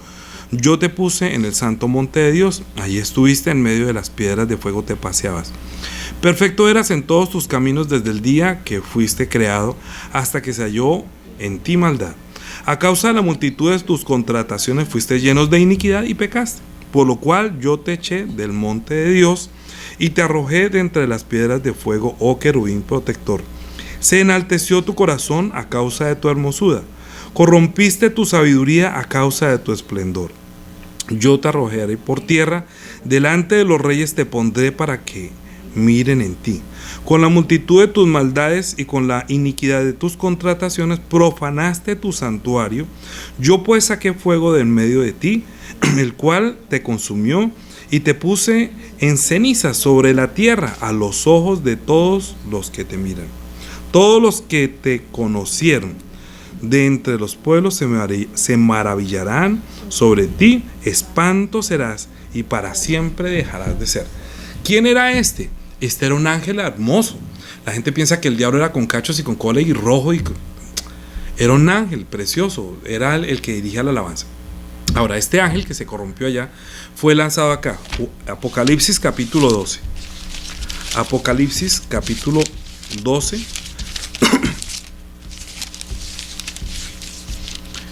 yo te puse en el santo monte de Dios. Allí estuviste en medio de las piedras de fuego, te paseabas. Perfecto eras en todos tus caminos desde el día que fuiste creado hasta que se halló en ti maldad. A causa de la multitud de tus contrataciones fuiste llenos de iniquidad y pecaste. Por lo cual yo te eché del monte de Dios y te arrojé de entre las piedras de fuego, oh querubín protector. Se enalteció tu corazón a causa de tu hermosura. Corrompiste tu sabiduría a causa de tu esplendor. Yo te arrojaré por tierra, delante de los reyes te pondré para que miren en ti. Con la multitud de tus maldades y con la iniquidad de tus contrataciones profanaste tu santuario. Yo pues saqué fuego del medio de ti, el cual te consumió, y te puse en ceniza sobre la tierra a los ojos de todos los que te miran. Todos los que te conocieron de entre los pueblos se maravillarán sobre ti, espanto serás y para siempre dejarás de ser. ¿Quién era este? Este era un ángel hermoso. La gente piensa que el diablo era con cachos y con cola y rojo. Era un ángel precioso, era el que dirigía la alabanza. Ahora, este ángel que se corrompió allá fue lanzado acá. Apocalipsis capítulo 12. Apocalipsis capítulo 12.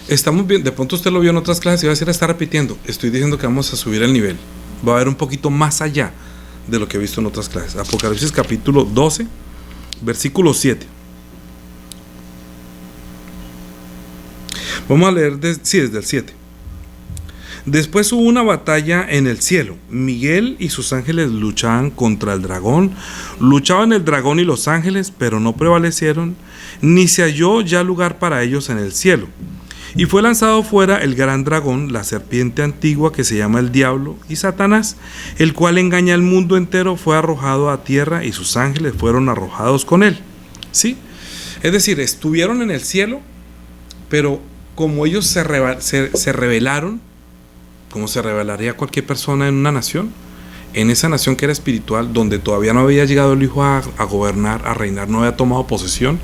Estamos bien, de pronto usted lo vio en otras clases y va a decir, está repitiendo. Estoy diciendo que vamos a subir el nivel. Va a haber un poquito más allá de lo que he visto en otras clases. Apocalipsis capítulo 12, versículo 7. Vamos a leer desde el 7. Después hubo una batalla en el cielo. Miguel y sus ángeles luchaban contra el dragón. Luchaban el dragón y los ángeles, pero no prevalecieron, ni se halló ya lugar para ellos en el cielo. Y fue lanzado fuera el gran dragón, la serpiente antigua que se llama el diablo y Satanás, el cual engaña al mundo entero. Fue arrojado a tierra y sus ángeles fueron arrojados con él. ¿Sí? Es decir, estuvieron en el cielo, pero como ellos se rebelaron, como se rebelaría cualquier persona en una nación, en esa nación que era espiritual, donde todavía no había llegado el Hijo a gobernar, a reinar, no había tomado posesión,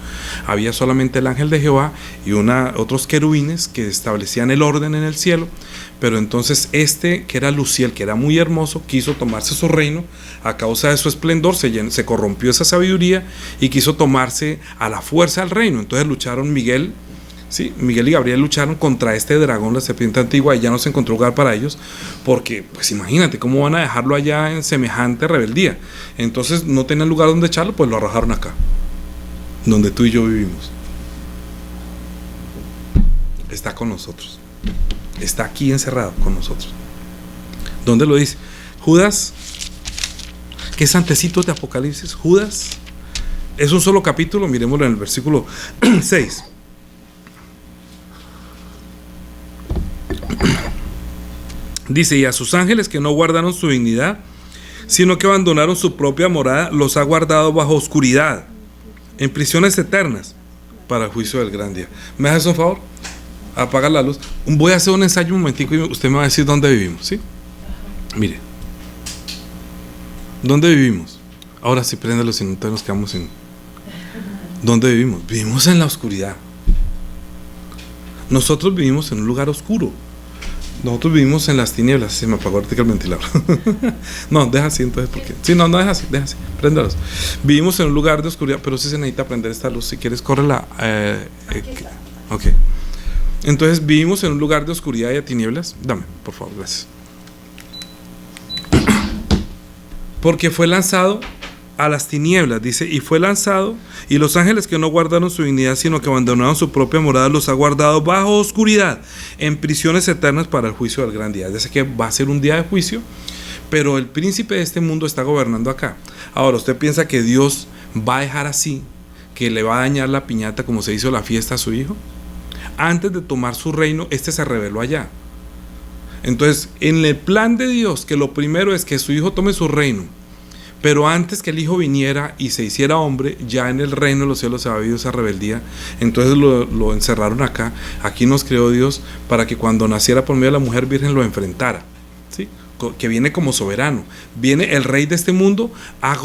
había solamente el ángel de Jehová y otros querubines que establecían el orden en el cielo. Pero entonces que era Luciel, que era muy hermoso, quiso tomarse su reino a causa de su esplendor, se corrompió esa sabiduría y quiso tomarse a la fuerza el reino. Entonces lucharon Miguel y Gabriel lucharon contra este dragón, la serpiente antigua, y ya no se encontró lugar para ellos, porque, pues imagínate, ¿cómo van a dejarlo allá en semejante rebeldía? Entonces no tenían lugar donde echarlo, pues lo arrojaron acá, donde tú y yo vivimos. Está con nosotros, está aquí encerrado con nosotros. ¿Dónde lo dice? Judas, que es antecito de Apocalipsis. Judas es un solo capítulo, miremoslo en el versículo 6. Dice, y a sus ángeles que no guardaron su dignidad, sino que abandonaron su propia morada, los ha guardado bajo oscuridad, en prisiones eternas, para el juicio del gran día. ¿Me haces un favor? Apaga la luz. Voy a hacer un ensayo un momentico y usted me va a decir dónde vivimos, ¿sí? Mire, ¿dónde vivimos? Ahora sí, préndelo, si no nos quedamos sin... ¿Dónde vivimos? Vivimos en la oscuridad. Nosotros vivimos en un lugar oscuro. Nosotros vivimos en las tinieblas. Se me apagó ahorita el ventilador. No, deja así entonces, porque... Sí, no, deja así, préndalos. Vivimos en un lugar de oscuridad, pero sí se necesita prender esta luz. Si quieres, córrela. Ok. Entonces, vivimos en un lugar de oscuridad y de tinieblas. Dame, por favor, gracias. Porque fue lanzado a las tinieblas, dice, y fue lanzado, y los ángeles que no guardaron su dignidad, sino que abandonaron su propia morada, los ha guardado bajo oscuridad, en prisiones eternas para el juicio del gran día. Es decir, que va a ser un día de juicio, pero el príncipe de este mundo está gobernando acá. Ahora, ¿usted piensa que Dios va a dejar así, que le va a dañar la piñata como se hizo la fiesta a su hijo. Antes de tomar su reino, se rebeló allá. Entonces, en el plan de Dios, que lo primero es que su hijo tome su reino, pero antes que el hijo viniera y se hiciera hombre, ya en el reino de los cielos se había habido esa rebeldía. Entonces lo encerraron acá. Aquí nos creó Dios para que cuando naciera por medio de la mujer virgen lo enfrentara, ¿sí? Que viene como soberano. Viene el rey de este mundo a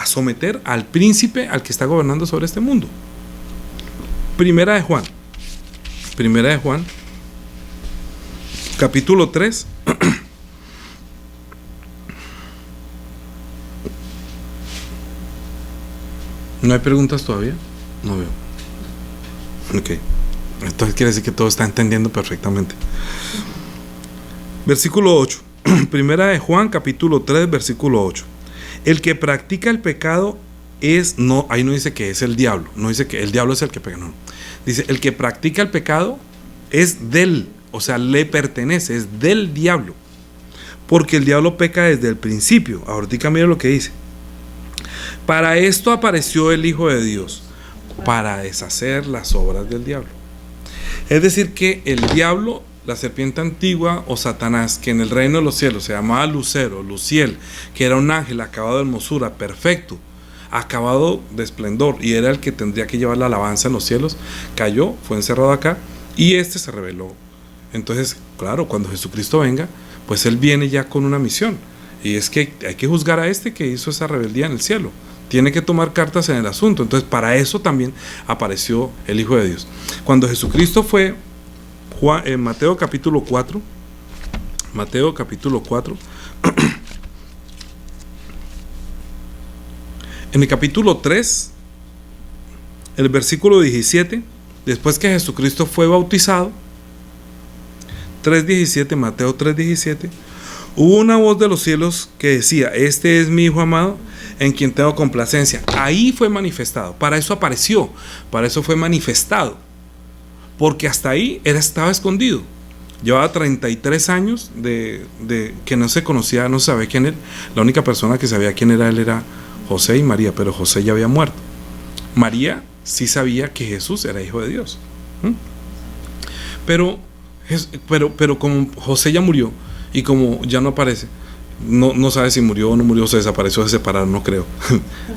someter al príncipe, al que está gobernando sobre este mundo. Primera de Juan, capítulo 3. ¿No hay preguntas todavía? No veo. Ok. Entonces quiere decir que todo está entendiendo perfectamente. Versículo 8. Primera de Juan, capítulo 3, versículo 8. El que practica el pecado ahí no dice que es el diablo. No dice que el diablo es el que peca, no. Dice, el que practica el pecado es del, o sea, le pertenece, es del diablo. Porque el diablo peca desde el principio. Ahorita mira lo que dice. Para esto apareció el Hijo de Dios, para deshacer las obras del diablo. Es decir, que el diablo, la serpiente antigua o Satanás, que en el reino de los cielos se llamaba Lucero, Luciel, que era un ángel acabado de hermosura, perfecto, acabado de esplendor, y era el que tendría que llevar la alabanza en los cielos, cayó, fue encerrado acá, y se rebeló. Entonces, claro, cuando Jesucristo venga, pues Él viene ya con una misión, y es que hay que juzgar a que hizo esa rebeldía en el cielo. Tiene que tomar cartas en el asunto. Entonces, para eso también apareció el Hijo de Dios. Cuando Jesucristo fue, en Mateo capítulo 4, en el capítulo 3, el versículo 17, después que Jesucristo fue bautizado, 3:17, Mateo 3:17, hubo una voz de los cielos que decía: este es mi Hijo amado, en quien tengo complacencia. Ahí fue manifestado, para eso apareció, para eso fue manifestado, porque hasta ahí estaba escondido. Llevaba 33 años de que no se conocía, no se sabía quién era. La única persona que sabía quién era él era José y María, pero José ya había muerto. María sí sabía que Jesús era Hijo de Dios. Pero como José ya murió y como ya no aparece, no sabe si murió o no murió, se desapareció, se separaron, no creo.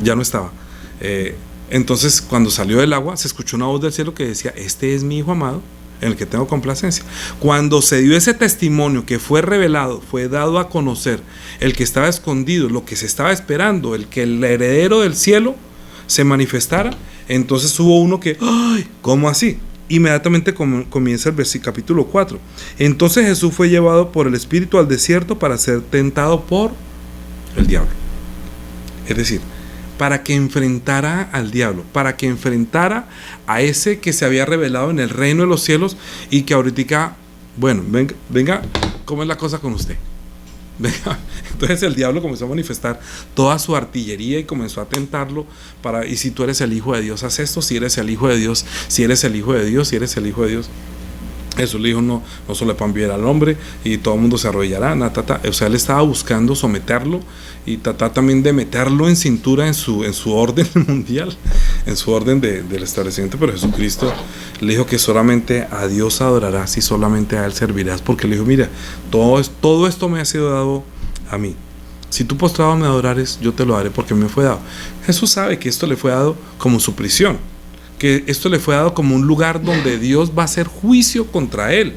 Ya no estaba. Entonces, cuando salió del agua, se escuchó una voz del cielo que decía: este es mi Hijo amado, en el que tengo complacencia. Cuando se dio ese testimonio, que fue revelado, fue dado a conocer el que estaba escondido, lo que se estaba esperando, el que el heredero del cielo se manifestara, entonces hubo uno que: ¡ay! ¿Cómo así? Inmediatamente comienza el capítulo 4. Entonces Jesús fue llevado por el Espíritu al desierto para ser tentado por el diablo. Es decir, para que enfrentara al diablo, para que enfrentara a ese que se había revelado en el reino de los cielos y que ahorita, bueno, venga, ¿cómo es la cosa con usted? Venga. Entonces el diablo comenzó a manifestar toda su artillería y comenzó a tentarlo y si tú eres el Hijo de Dios, haz esto, si eres el Hijo de Dios, si eres el Hijo de Dios, si eres el Hijo de Dios. Jesús le dijo: no solo le pan vivir al hombre, y todo el mundo se arrodillará, o sea, él estaba buscando someterlo y tratar también de meterlo en cintura en su orden mundial, en su orden del establecimiento. Pero Jesucristo le dijo que solamente a Dios adorarás y solamente a Él servirás, porque le dijo: mira, todo esto me ha sido dado a mí. Si tú postrado me adorares, yo te lo daré porque me fue dado. Jesús sabe que esto le fue dado como su prisión, que esto le fue dado como un lugar donde Dios va a hacer juicio contra él,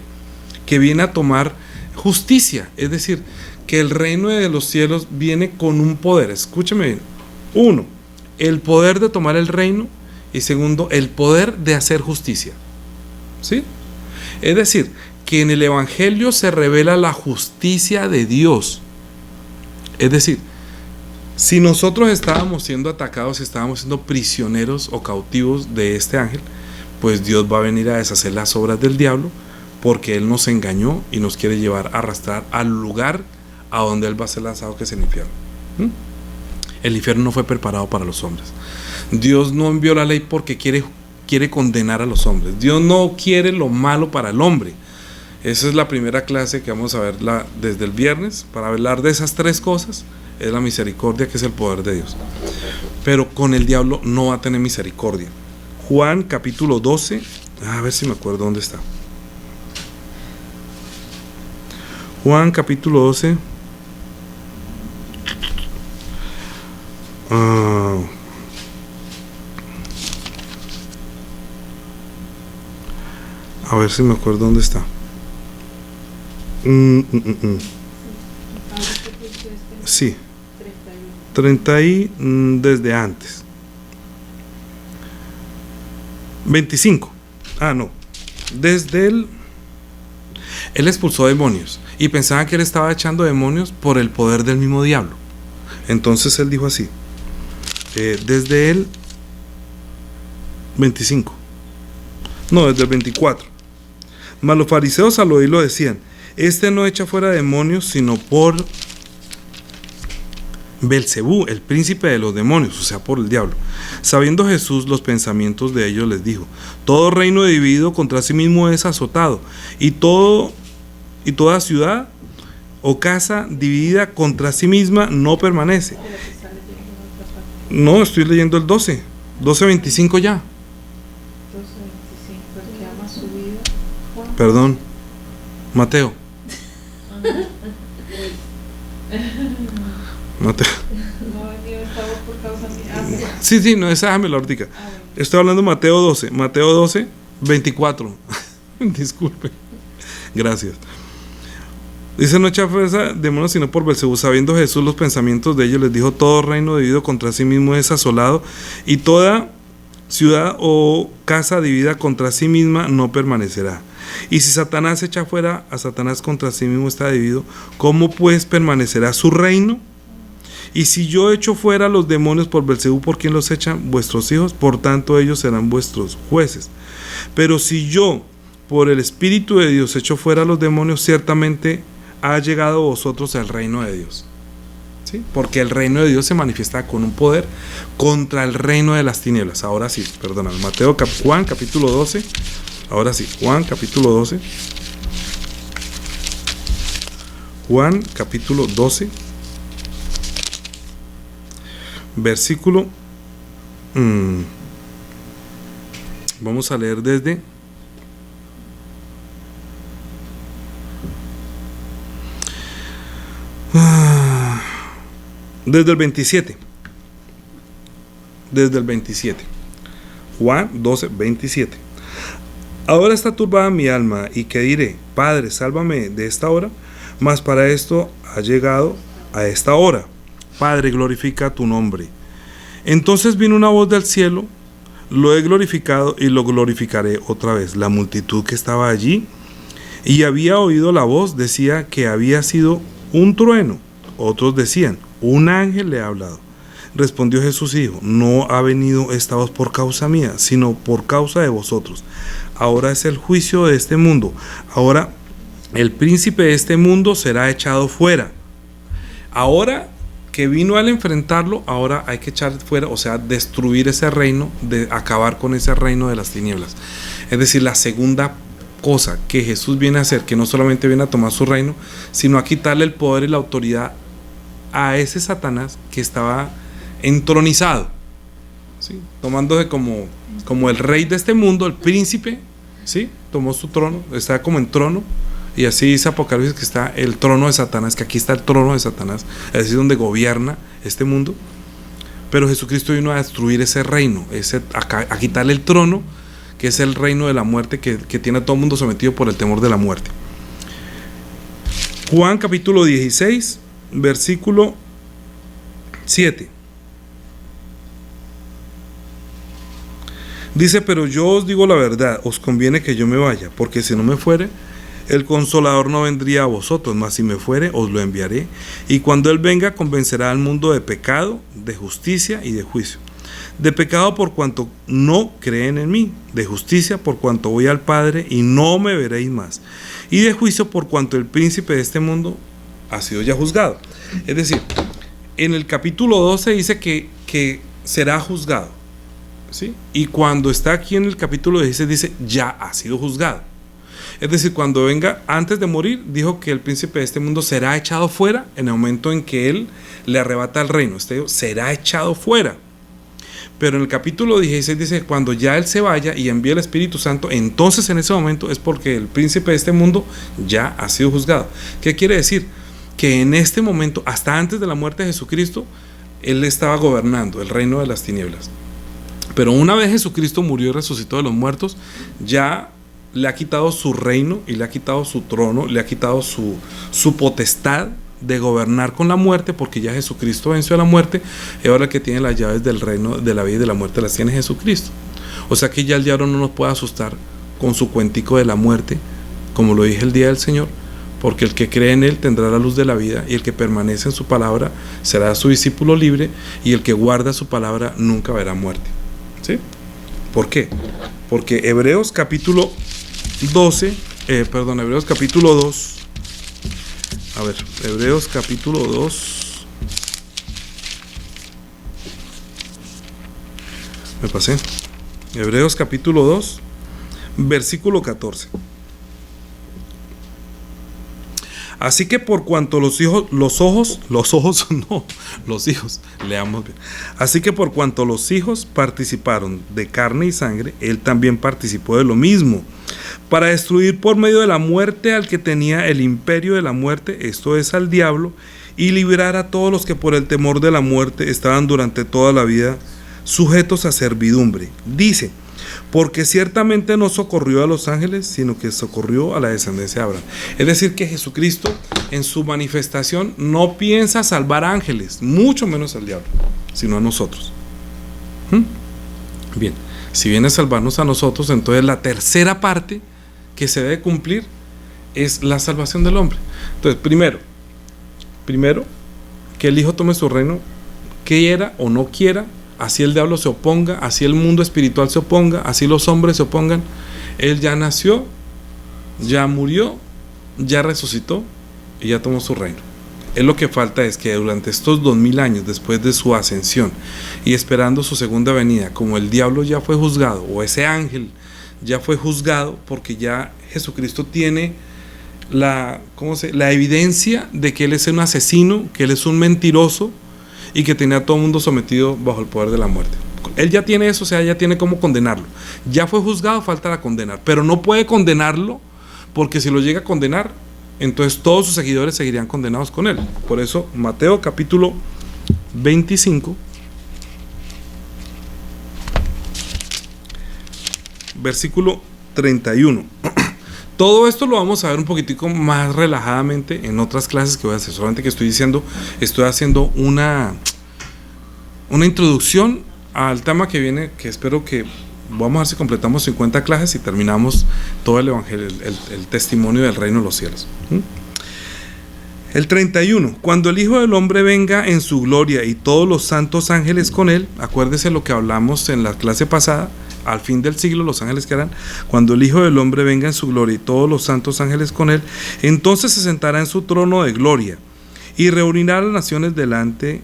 que viene a tomar justicia. Es decir, que el reino de los cielos viene con un poder. Escúcheme bien. 1, el poder de tomar el reino, y 2, el poder de hacer justicia. ¿Sí? Es decir, que en el Evangelio se revela la justicia de Dios. Es decir, si nosotros estábamos siendo atacados, estábamos siendo prisioneros o cautivos de este ángel, pues Dios va a venir a deshacer las obras del diablo, porque él nos engañó y nos quiere llevar a arrastrar al lugar a donde él va a ser lanzado, que es el infierno. El infierno no fue preparado para los hombres. Dios no envió la ley porque quiere condenar a los hombres. Dios no quiere lo malo para el hombre. Esa es la primera clase que vamos a ver desde el viernes, para hablar de esas 3 cosas. Es la misericordia, que es el poder de Dios. pero con el diablo no va a tener misericordia. Juan capítulo 12, a ver si me acuerdo dónde está. Juan capítulo 12. A ver si me acuerdo dónde está. Sí. 30 y desde antes. 25. No. Desde él expulsó demonios y pensaban que él estaba echando demonios por el poder del mismo diablo. Entonces él dijo así. Desde el 25. No, desde el 24. Mas los fariseos al oírlo decían: este no echa fuera demonios sino por Belcebú, el príncipe de los demonios, o sea, por el diablo. Sabiendo Jesús los pensamientos de ellos, les dijo: todo reino dividido contra sí mismo es azotado, y toda ciudad o casa dividida contra sí misma no permanece. No, estoy leyendo el 12:25 ya. 12:25, el que ama su vida. Perdón, Mateo. Mateo. No ha venido esta voz por causa mía. Sí, no, esa déjame la ortica. Estoy hablando de Mateo 12, 24. Disculpe. Gracias. Dice: no echa fuera demonios sino por Belcebú. Sabiendo Jesús los pensamientos de ellos, les dijo: todo reino dividido contra sí mismo es asolado, y toda ciudad o casa dividida contra sí misma no permanecerá. Y si Satanás echa fuera a Satanás, contra sí mismo está dividido. ¿Cómo pues permanecerá su reino? Y si yo echo fuera los demonios por Belcebú, ¿por quién los echan? Vuestros hijos. Por tanto ellos serán vuestros jueces. Pero si yo por el Espíritu de Dios echo fuera los demonios, ciertamente ha llegado a vosotros el reino de Dios. ¿Sí? Porque el reino de Dios se manifiesta con un poder contra el reino de las tinieblas. Ahora sí, perdóname, Juan capítulo 12. Ahora sí, Juan capítulo 12. Juan capítulo 12. Versículo. Vamos a leer desde. Desde el 27. Desde el 27. Juan 12, 27. Ahora está turbada mi alma, y qué diré: Padre, sálvame de esta hora. Mas para esto ha llegado a esta hora. Padre, glorifica tu nombre. Entonces vino una voz del cielo: lo he glorificado y lo glorificaré otra vez. La multitud que estaba allí y había oído la voz decía que había sido un trueno. Otros decían: un ángel le ha hablado. Respondió Jesús y dijo: no ha venido esta voz por causa mía, sino por causa de vosotros. Ahora es el juicio de este mundo. Ahora el príncipe de este mundo será echado fuera. Ahora que vino al enfrentarlo, ahora hay que echar fuera, o sea, destruir ese reino, de acabar con ese reino de las tinieblas. Es decir, la segunda cosa que Jesús viene a hacer, que no solamente viene a tomar su reino, sino a quitarle el poder y la autoridad a ese Satanás que estaba entronizado, ¿sí? Tomándose como el rey de este mundo, el príncipe, ¿sí? Tomó su trono, está como en trono. Y así dice Apocalipsis, que está el trono de Satanás, que aquí está el trono de Satanás, es decir, donde gobierna este mundo. Pero Jesucristo vino a destruir ese reino, a quitarle el trono, que es el reino de la muerte, que tiene a todo el mundo sometido por el temor de la muerte. Juan capítulo 16, versículo 7. Dice: pero yo os digo la verdad, os conviene que yo me vaya, porque si no me fuere, el Consolador no vendría a vosotros, mas si me fuere, os lo enviaré. Y cuando Él venga, convencerá al mundo de pecado, de justicia y de juicio. De pecado, por cuanto no creen en mí; de justicia, por cuanto voy al Padre y no me veréis más; y de juicio, por cuanto el príncipe de este mundo ha sido ya juzgado. Es decir, en el capítulo 12 dice que será juzgado, ¿sí? Y cuando está aquí en el capítulo 16 dice: ya ha sido juzgado. Es decir, cuando venga, antes de morir, dijo que el príncipe de este mundo será echado fuera en el momento en que él le arrebata el reino. Será echado fuera. Pero en el capítulo 16 dice, cuando ya Él se vaya y envíe el Espíritu Santo, entonces en ese momento es porque el príncipe de este mundo ya ha sido juzgado. ¿Qué quiere decir? Que en este momento, hasta antes de la muerte de Jesucristo, Él estaba gobernando el reino de las tinieblas. Pero una vez Jesucristo murió y resucitó de los muertos, ya le ha quitado su reino y le ha quitado su trono, le ha quitado su potestad de gobernar con la muerte, porque ya Jesucristo venció a la muerte, y ahora el que tiene las llaves del reino de la vida y de la muerte las tiene Jesucristo. O sea que ya el diablo no nos puede asustar con su cuentico de la muerte, como lo dije el día del Señor, porque el que cree en Él tendrá la luz de la vida, y el que permanece en su palabra será su discípulo libre, y el que guarda su palabra nunca verá muerte. ¿Sí? ¿Por qué? Porque Hebreos capítulo 2, a ver, Hebreos capítulo 2, me pasé, Hebreos capítulo 2, versículo 14. Así que por cuanto los hijos, leamos bien. Así que por cuanto los hijos participaron de carne y sangre, Él también participó de lo mismo, para destruir por medio de la muerte al que tenía el imperio de la muerte, esto es, al diablo, y librar a todos los que por el temor de la muerte estaban durante toda la vida sujetos a servidumbre. Dice, porque ciertamente no socorrió a los ángeles, sino que socorrió a la descendencia de Abraham. Es decir, que Jesucristo en su manifestación no piensa salvar ángeles, mucho menos al diablo, sino a nosotros. Bien, si viene a salvarnos a nosotros, entonces la tercera parte que se debe cumplir es la salvación del hombre. Entonces, primero, que el Hijo tome su reino, quiera o no quiera, así el diablo se oponga, así el mundo espiritual se oponga, así los hombres se opongan. Él ya nació, ya murió, ya resucitó y ya tomó su reino. Lo que falta es que durante estos 2000 años después de su ascensión y esperando su segunda venida, como el diablo ya fue juzgado, o ese ángel ya fue juzgado, porque ya Jesucristo tiene la evidencia de que Él es un asesino, que Él es un mentiroso y que tenía a todo el mundo sometido bajo el poder de la muerte. Él ya tiene eso, o sea, ya tiene cómo condenarlo. Ya fue juzgado, falta la condenar, pero no puede condenarlo, porque si lo llega a condenar, entonces todos sus seguidores seguirían condenados con él. Por eso Mateo capítulo 25, versículo 31. Todo esto lo vamos a ver un poquitico más relajadamente en otras clases que voy a hacer. Solamente que estoy haciendo una introducción al tema que viene, que espero que vamos a ver si completamos 50 clases y terminamos todo el evangelio, el testimonio del reino de los cielos. El 31. Cuando el Hijo del Hombre venga en su gloria y todos los santos ángeles con él, acuérdese lo que hablamos en la clase pasada, al fin del siglo los ángeles que harán, cuando el Hijo del Hombre venga en su gloria y todos los santos ángeles con él, entonces se sentará en su trono de gloria y reunirá a las naciones delante,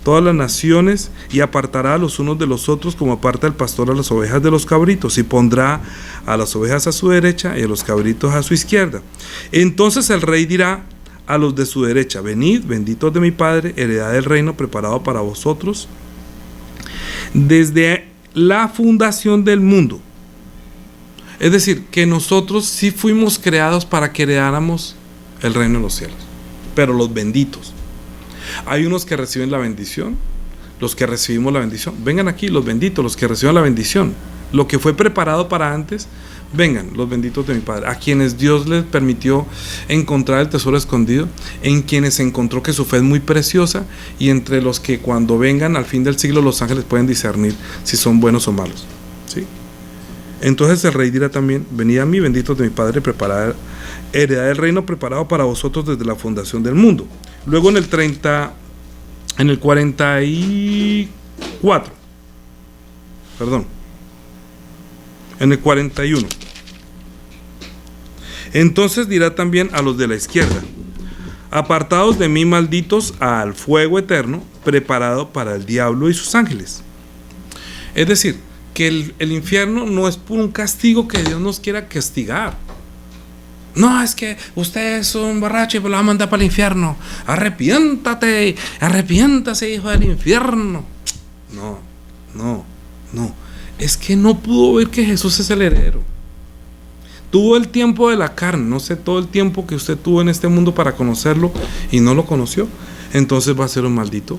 todas las naciones, y apartará a los unos de los otros como aparta el pastor a las ovejas de los cabritos, y pondrá a las ovejas a su derecha y a los cabritos a su izquierda. Entonces el rey dirá a los de su derecha: venid, benditos de mi Padre, heredad del reino preparado para vosotros desde la fundación del mundo. Es decir, que nosotros sí fuimos creados para que heredáramos el reino de los cielos, pero los benditos. Hay unos que reciben la bendición, los que recibimos la bendición. Vengan aquí los benditos, los que reciban la bendición. Lo que fue preparado para antes, vengan los benditos de mi Padre, a quienes Dios les permitió encontrar el tesoro escondido, en quienes encontró que su fe es muy preciosa, y entre los que cuando vengan al fin del siglo los ángeles pueden discernir si son buenos o malos. ¿Sí? Entonces el rey dirá también: venid a mí, benditos de mi Padre, preparad heredad del reino preparado para vosotros desde la fundación del mundo. Luego en el 41. Entonces dirá también a los de la izquierda: apartados de mí, malditos, al fuego eterno preparado para el diablo y sus ángeles. Es decir, que el infierno no es por un castigo que Dios nos quiera castigar. No, es que usted es un borracho y lo va a mandar para el infierno. Arrepiéntase, hijo del infierno. No, no. Es que no pudo ver que Jesús es el heredero. Tuvo el tiempo de la carne, no sé, todo el tiempo que usted tuvo en este mundo para conocerlo y no lo conoció. Entonces va a ser un maldito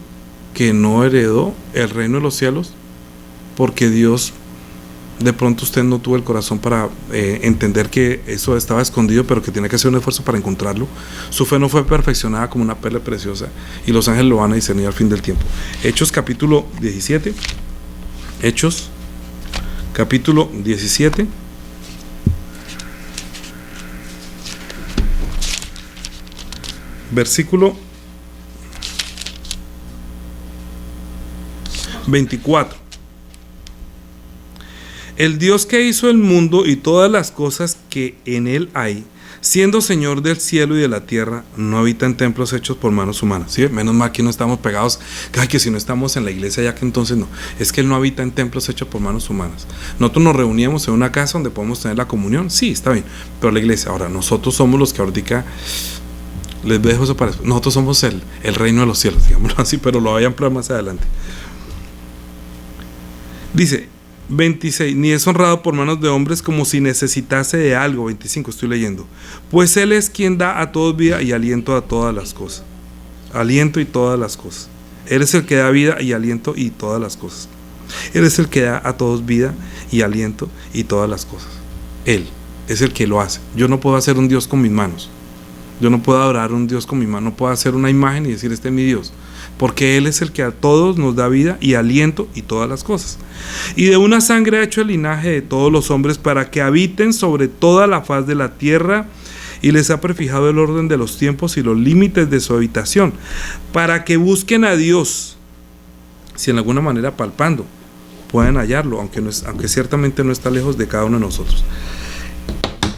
que no heredó el reino de los cielos, porque Dios, de pronto usted no tuvo el corazón para entender que eso estaba escondido, pero que tiene que hacer un esfuerzo para encontrarlo. Su fe no fue perfeccionada como una perla preciosa, y los ángeles lo van a discernir al fin del tiempo. Hechos capítulo 17. Hechos capítulo 17. Versículo 24. El Dios que hizo el mundo y todas las cosas que en él hay, siendo Señor del cielo y de la tierra, no habita en templos hechos por manos humanas. ¿Sí? Menos mal que no estamos pegados, que si no estamos en la iglesia, ya que entonces no. Es que Él no habita en templos hechos por manos humanas. Nosotros nos reuníamos en una casa donde podemos tener la comunión, sí, está bien, pero la iglesia, ahora nosotros somos los que ahorita, les dejo eso para después. Nosotros somos el reino de los cielos, digámoslo así, pero lo voy a ampliar más adelante. Dice 26, ni es honrado por manos de hombres como si necesitase de algo. 25, estoy leyendo. Pues Él es quien da a todos vida y aliento a todas las cosas. Aliento y todas las cosas. Él es el que da vida y aliento y todas las cosas. Él es el que da a todos vida y aliento y todas las cosas. Él es el que lo hace. Yo no puedo hacer un Dios con mis manos. Yo no puedo adorar a un Dios con mi mano. No puedo hacer una imagen y decir, este es mi Dios. Porque Él es el que a todos nos da vida y aliento y todas las cosas. Y de una sangre ha hecho el linaje de todos los hombres para que habiten sobre toda la faz de la tierra, y les ha prefijado el orden de los tiempos y los límites de su habitación, para que busquen a Dios, si en alguna manera palpando pueden hallarlo, aunque ciertamente no está lejos de cada uno de nosotros.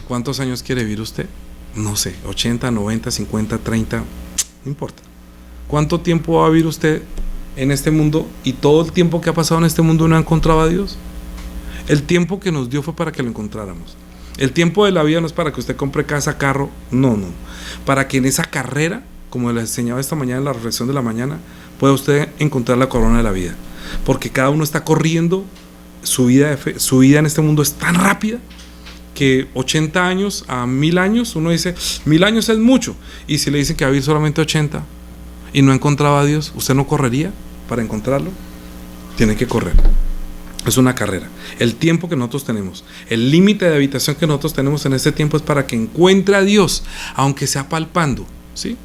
¿Cuántos años quiere vivir usted? No sé, 80, 90, 50, 30, no importa. ¿Cuánto tiempo va a vivir usted en este mundo? Y todo el tiempo que ha pasado en este mundo no ha encontrado a Dios. El tiempo que nos dio fue para que lo encontráramos. El tiempo de la vida no es para que usted compre casa, carro, no. Para que en esa carrera, como les enseñaba esta mañana en la reflexión de la mañana, pueda usted encontrar la corona de la vida. Porque cada uno está corriendo, su vida de fe, su vida en este mundo es tan rápida que 80 años a 1000 años, uno dice, 1000 años es mucho. Y si le dicen que va a vivir solamente 80 y no encontraba a Dios, ¿usted no correría para encontrarlo? Tiene que correr. Es una carrera. El tiempo que nosotros tenemos, el límite de habitación que nosotros tenemos en este tiempo es para que encuentre a Dios, aunque sea palpando, ¿sí?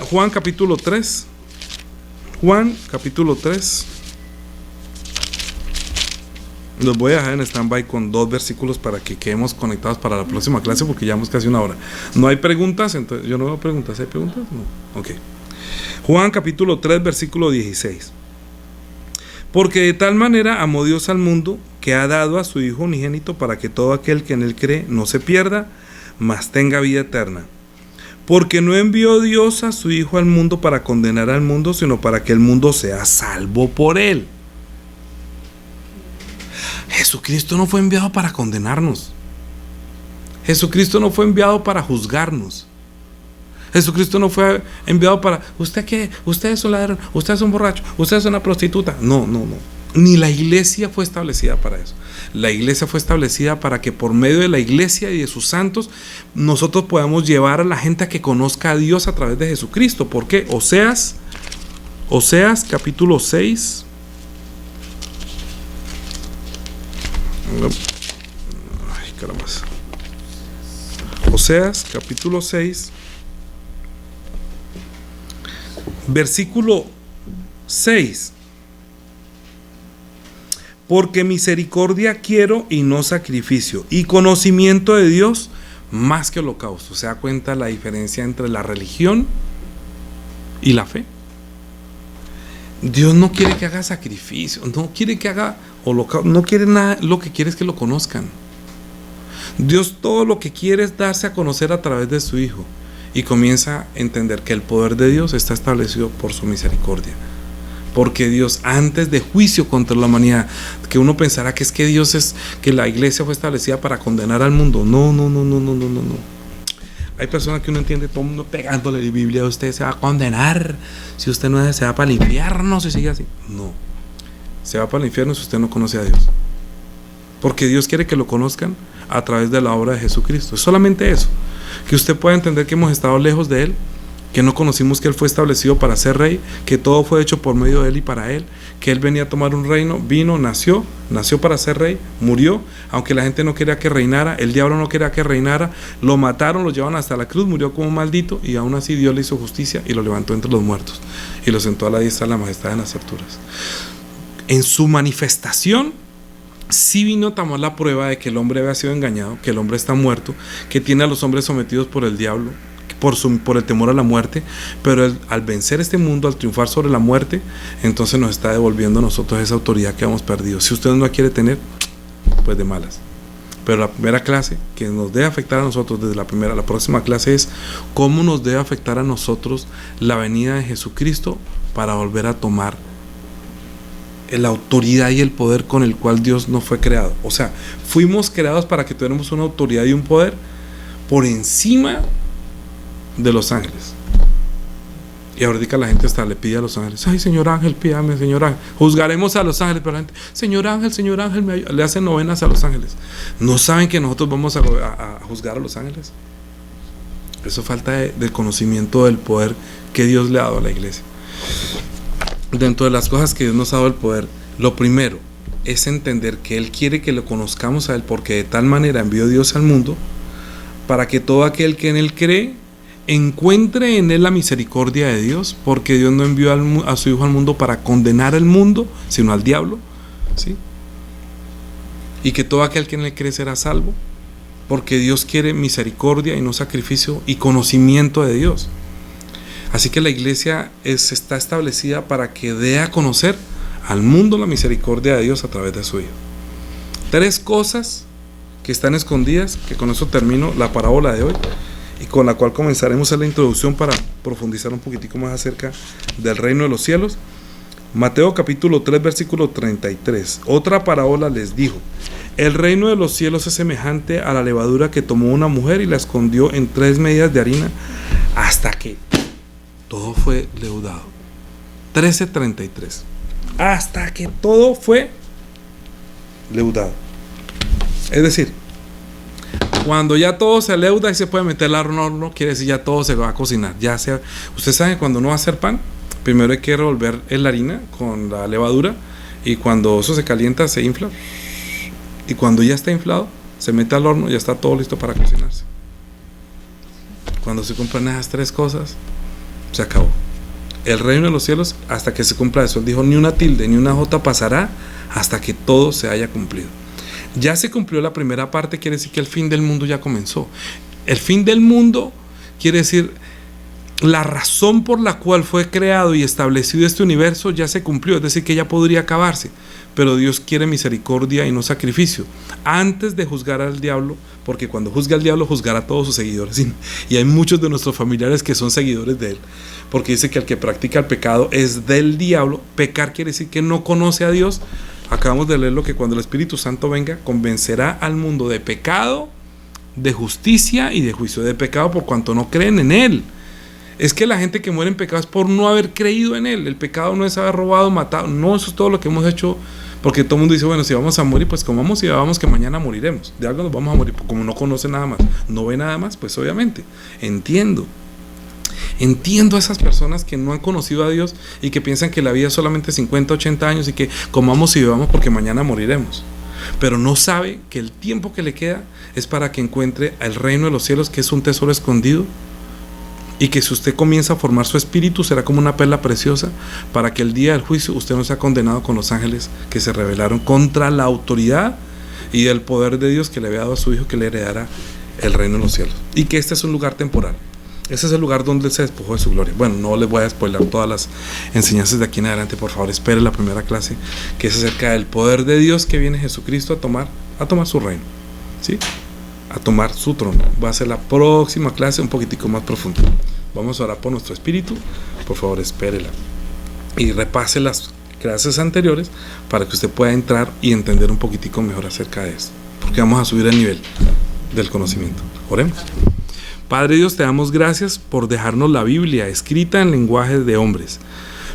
Juan capítulo 3. Juan capítulo 3. Los voy a dejar en stand-by con 2 versículos para que quedemos conectados para la próxima clase, porque llevamos casi una hora. ¿No hay preguntas? Entonces, yo no veo preguntas. ¿Hay preguntas? No. Ok. Juan capítulo 3, versículo 16. Porque de tal manera amó Dios al mundo, que ha dado a su Hijo unigénito, para que todo aquel que en él cree no se pierda, mas tenga vida eterna. Porque no envió Dios a su Hijo al mundo para condenar al mundo, sino para que el mundo sea salvo por él. Jesucristo no fue enviado para condenarnos. Jesucristo no fue enviado para juzgarnos. Jesucristo no fue enviado para, ¿usted qué? ¿Usted es un ladrón? ¿Usted es un borracho? ¿Usted es una prostituta? No. Ni la iglesia fue establecida para eso. La iglesia fue establecida para que por medio de la iglesia y de sus santos nosotros podamos llevar a la gente a que conozca a Dios a través de Jesucristo. ¿Por qué? Oseas capítulo 6. Ay, caramba. Oseas capítulo 6. Versículo 6. Porque misericordia quiero y no sacrificio, y conocimiento de Dios más que holocausto. ¿Se da cuenta la diferencia entre la religión y la fe? Dios no quiere que haga sacrificio, no quiere que haga holocausto, no quiere nada, lo que quiere es que lo conozcan. Dios todo lo que quiere es darse a conocer a través de su Hijo. Y comienza a entender que el poder de Dios está establecido por su misericordia. Porque Dios, antes de juicio contra la humanidad, que uno pensará que es que Dios es, que la iglesia fue establecida para condenar al mundo. No. Hay personas que uno entiende, todo el mundo pegándole la Biblia, usted se va a condenar, si usted no es, se va para el infierno, si sigue así. No, se va para el infierno si usted no conoce a Dios. Porque Dios quiere que lo conozcan a través de la obra de Jesucristo. Es solamente eso, que usted pueda entender que hemos estado lejos de Él, que no conocimos que Él fue establecido para ser rey, que todo fue hecho por medio de Él y para Él, que Él venía a tomar un reino, vino, nació para ser rey, murió, aunque la gente no quería que reinara, el diablo no quería que reinara, lo mataron, lo llevaron hasta la cruz, murió como un maldito, y aún así Dios le hizo justicia y lo levantó entre los muertos y lo sentó a la diestra de la majestad en las alturas. En su manifestación sí vino a tomar la prueba de que el hombre había sido engañado, que el hombre está muerto, que tiene a los hombres sometidos por el diablo, por el temor a la muerte, pero él, al vencer este mundo, al triunfar sobre la muerte, entonces nos está devolviendo a nosotros esa autoridad que hemos perdido. Si usted no la quiere tener, pues de malas. Pero la primera clase que nos debe afectar a nosotros, desde la próxima clase, es cómo nos debe afectar a nosotros la venida de Jesucristo para volver a tomar la autoridad y el poder con el cual Dios nos fue creado. O sea, fuimos creados para que tuviéramos una autoridad y un poder por encima de los ángeles. Y ahorita la gente hasta le pide a los ángeles: ay, señor ángel, pídame, señor ángel. Juzgaremos a los ángeles, pero la gente: señor ángel, le hacen novenas a los ángeles. ¿No saben que nosotros vamos a juzgar a los ángeles? Eso falta de conocimiento del poder que Dios le ha dado a la iglesia. Dentro de las cosas que Dios nos ha dado el poder, lo primero es entender que Él quiere que lo conozcamos a Él, porque de tal manera envió Dios al mundo para que todo aquel que en Él cree encuentre en Él la misericordia de Dios, porque Dios no envió a su Hijo al mundo para condenar al mundo, sino al diablo, ¿sí? Y que todo aquel que en Él cree será salvo, porque Dios quiere misericordia y no sacrificio, y conocimiento de Dios. Así que la iglesia está establecida para que dé a conocer al mundo la misericordia de Dios a través de su Hijo. 3 cosas que están escondidas, que con eso termino la parábola de hoy, y con la cual comenzaremos la introducción para profundizar un poquitico más acerca del reino de los cielos. Mateo capítulo 3 versículo 33. Otra parábola les dijo: el reino de los cielos es semejante a la levadura que tomó una mujer y la escondió en 3 medidas de harina hasta que todo fue leudado. 13:33. Hasta que todo fue leudado. Es decir, cuando ya todo se leuda y se puede meter al horno, quiere decir ya todo se va a cocinar. Usted sabe que cuando uno va a hacer pan, primero hay que revolver la harina con la levadura, y cuando eso se calienta se infla, y cuando ya está inflado se mete al horno y ya está todo listo para cocinarse. Cuando se cumplen esas 3 cosas, se acabó. El reino de los cielos, hasta que se cumpla eso. Él dijo: ni una tilde ni una jota pasará hasta que todo se haya cumplido. Ya se cumplió la primera parte, quiere decir que el fin del mundo ya comenzó. El fin del mundo quiere decir la razón por la cual fue creado y establecido este universo ya se cumplió, es decir, que ya podría acabarse. Pero Dios quiere misericordia y no sacrificio, antes de juzgar al diablo, porque cuando juzga al diablo, juzgará a todos sus seguidores. Y hay muchos de nuestros familiares que son seguidores de él, porque dice que el que practica el pecado es del diablo. Pecar quiere decir que no conoce a Dios. Acabamos de leerlo, que cuando el Espíritu Santo venga, convencerá al mundo de pecado, de justicia y de juicio. De pecado por cuanto no creen en él. Es que la gente que muere en pecado es por no haber creído en él. El pecado no es haber robado, matado. No, eso es todo lo que hemos hecho. Porque todo el mundo dice: bueno, si vamos a morir, pues comamos y bebamos, que mañana moriremos. De algo nos vamos a morir. Como no conoce nada más, no ve nada más, pues obviamente. Entiendo a esas personas que no han conocido a Dios y que piensan que la vida es solamente 50, 80 años y que comamos y bebamos porque mañana moriremos. Pero no sabe que el tiempo que le queda es para que encuentre el reino de los cielos, que es un tesoro escondido, y que si usted comienza a formar su espíritu, será como una perla preciosa, para que el día del juicio usted no sea condenado con los ángeles que se rebelaron contra la autoridad y el poder de Dios que le había dado a su Hijo, que le heredara el reino de los cielos. Y que este es un lugar temporal. Ese es el lugar donde Él se despojó de su gloria. Bueno, no les voy a spoiler todas las enseñanzas de aquí en adelante. Por favor, espere la primera clase, que es acerca del poder de Dios que viene Jesucristo a tomar su reino, ¿sí? A tomar su trono. Va a ser la próxima clase un poquitico más profunda. Vamos a orar por nuestro espíritu. Por favor, espérela y repase las clases anteriores para que usted pueda entrar y entender un poquitico mejor acerca de esto, porque vamos a subir el nivel del conocimiento. Oremos. Padre Dios, te damos gracias por dejarnos la Biblia escrita en lenguaje de hombres.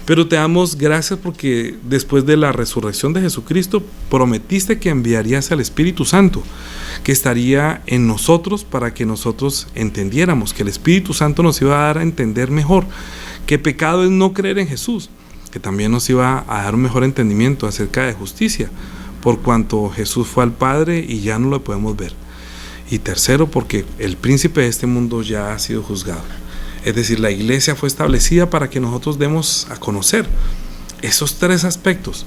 Pero te damos gracias porque después de la resurrección de Jesucristo prometiste que enviarías al Espíritu Santo, que estaría en nosotros para que nosotros entendiéramos, que el Espíritu Santo nos iba a dar a entender mejor que pecado es no creer en Jesús, que también nos iba a dar un mejor entendimiento acerca de justicia, por cuanto Jesús fue al Padre y ya no lo podemos ver. Y tercero, porque el príncipe de este mundo ya ha sido juzgado. Es decir, la iglesia fue establecida para que nosotros demos a conocer esos tres aspectos: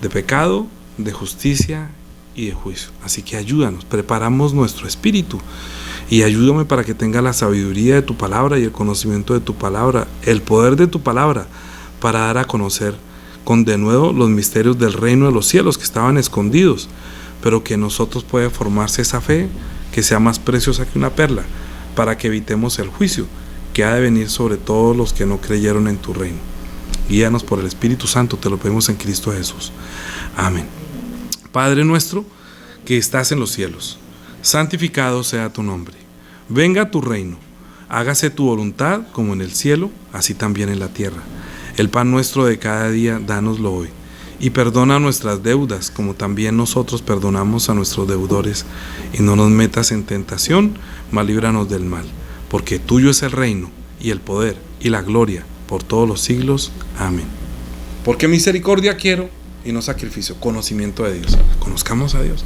de pecado, de justicia y de juicio. Así que ayúdanos, preparamos nuestro espíritu y ayúdame para que tenga la sabiduría de tu palabra y el conocimiento de tu palabra, el poder de tu palabra, para dar a conocer con denuedo los misterios del reino de los cielos que estaban escondidos, pero que en nosotros puede formarse esa fe que sea más preciosa que una perla, para que evitemos el juicio que ha de venir sobre todos los que no creyeron en tu reino. Guíanos por el Espíritu Santo, te lo pedimos en Cristo Jesús. Amén. Padre nuestro que estás en los cielos, santificado sea tu nombre. Venga tu reino, hágase tu voluntad como en el cielo, así también en la tierra. El pan nuestro de cada día, dánoslo hoy. Y perdona nuestras deudas, como también nosotros perdonamos a nuestros deudores. Y no nos metas en tentación, mas líbranos del mal. Porque tuyo es el reino, y el poder, y la gloria, por todos los siglos. Amén. Porque misericordia quiero, y no sacrificio, conocimiento de Dios. Conozcamos a Dios.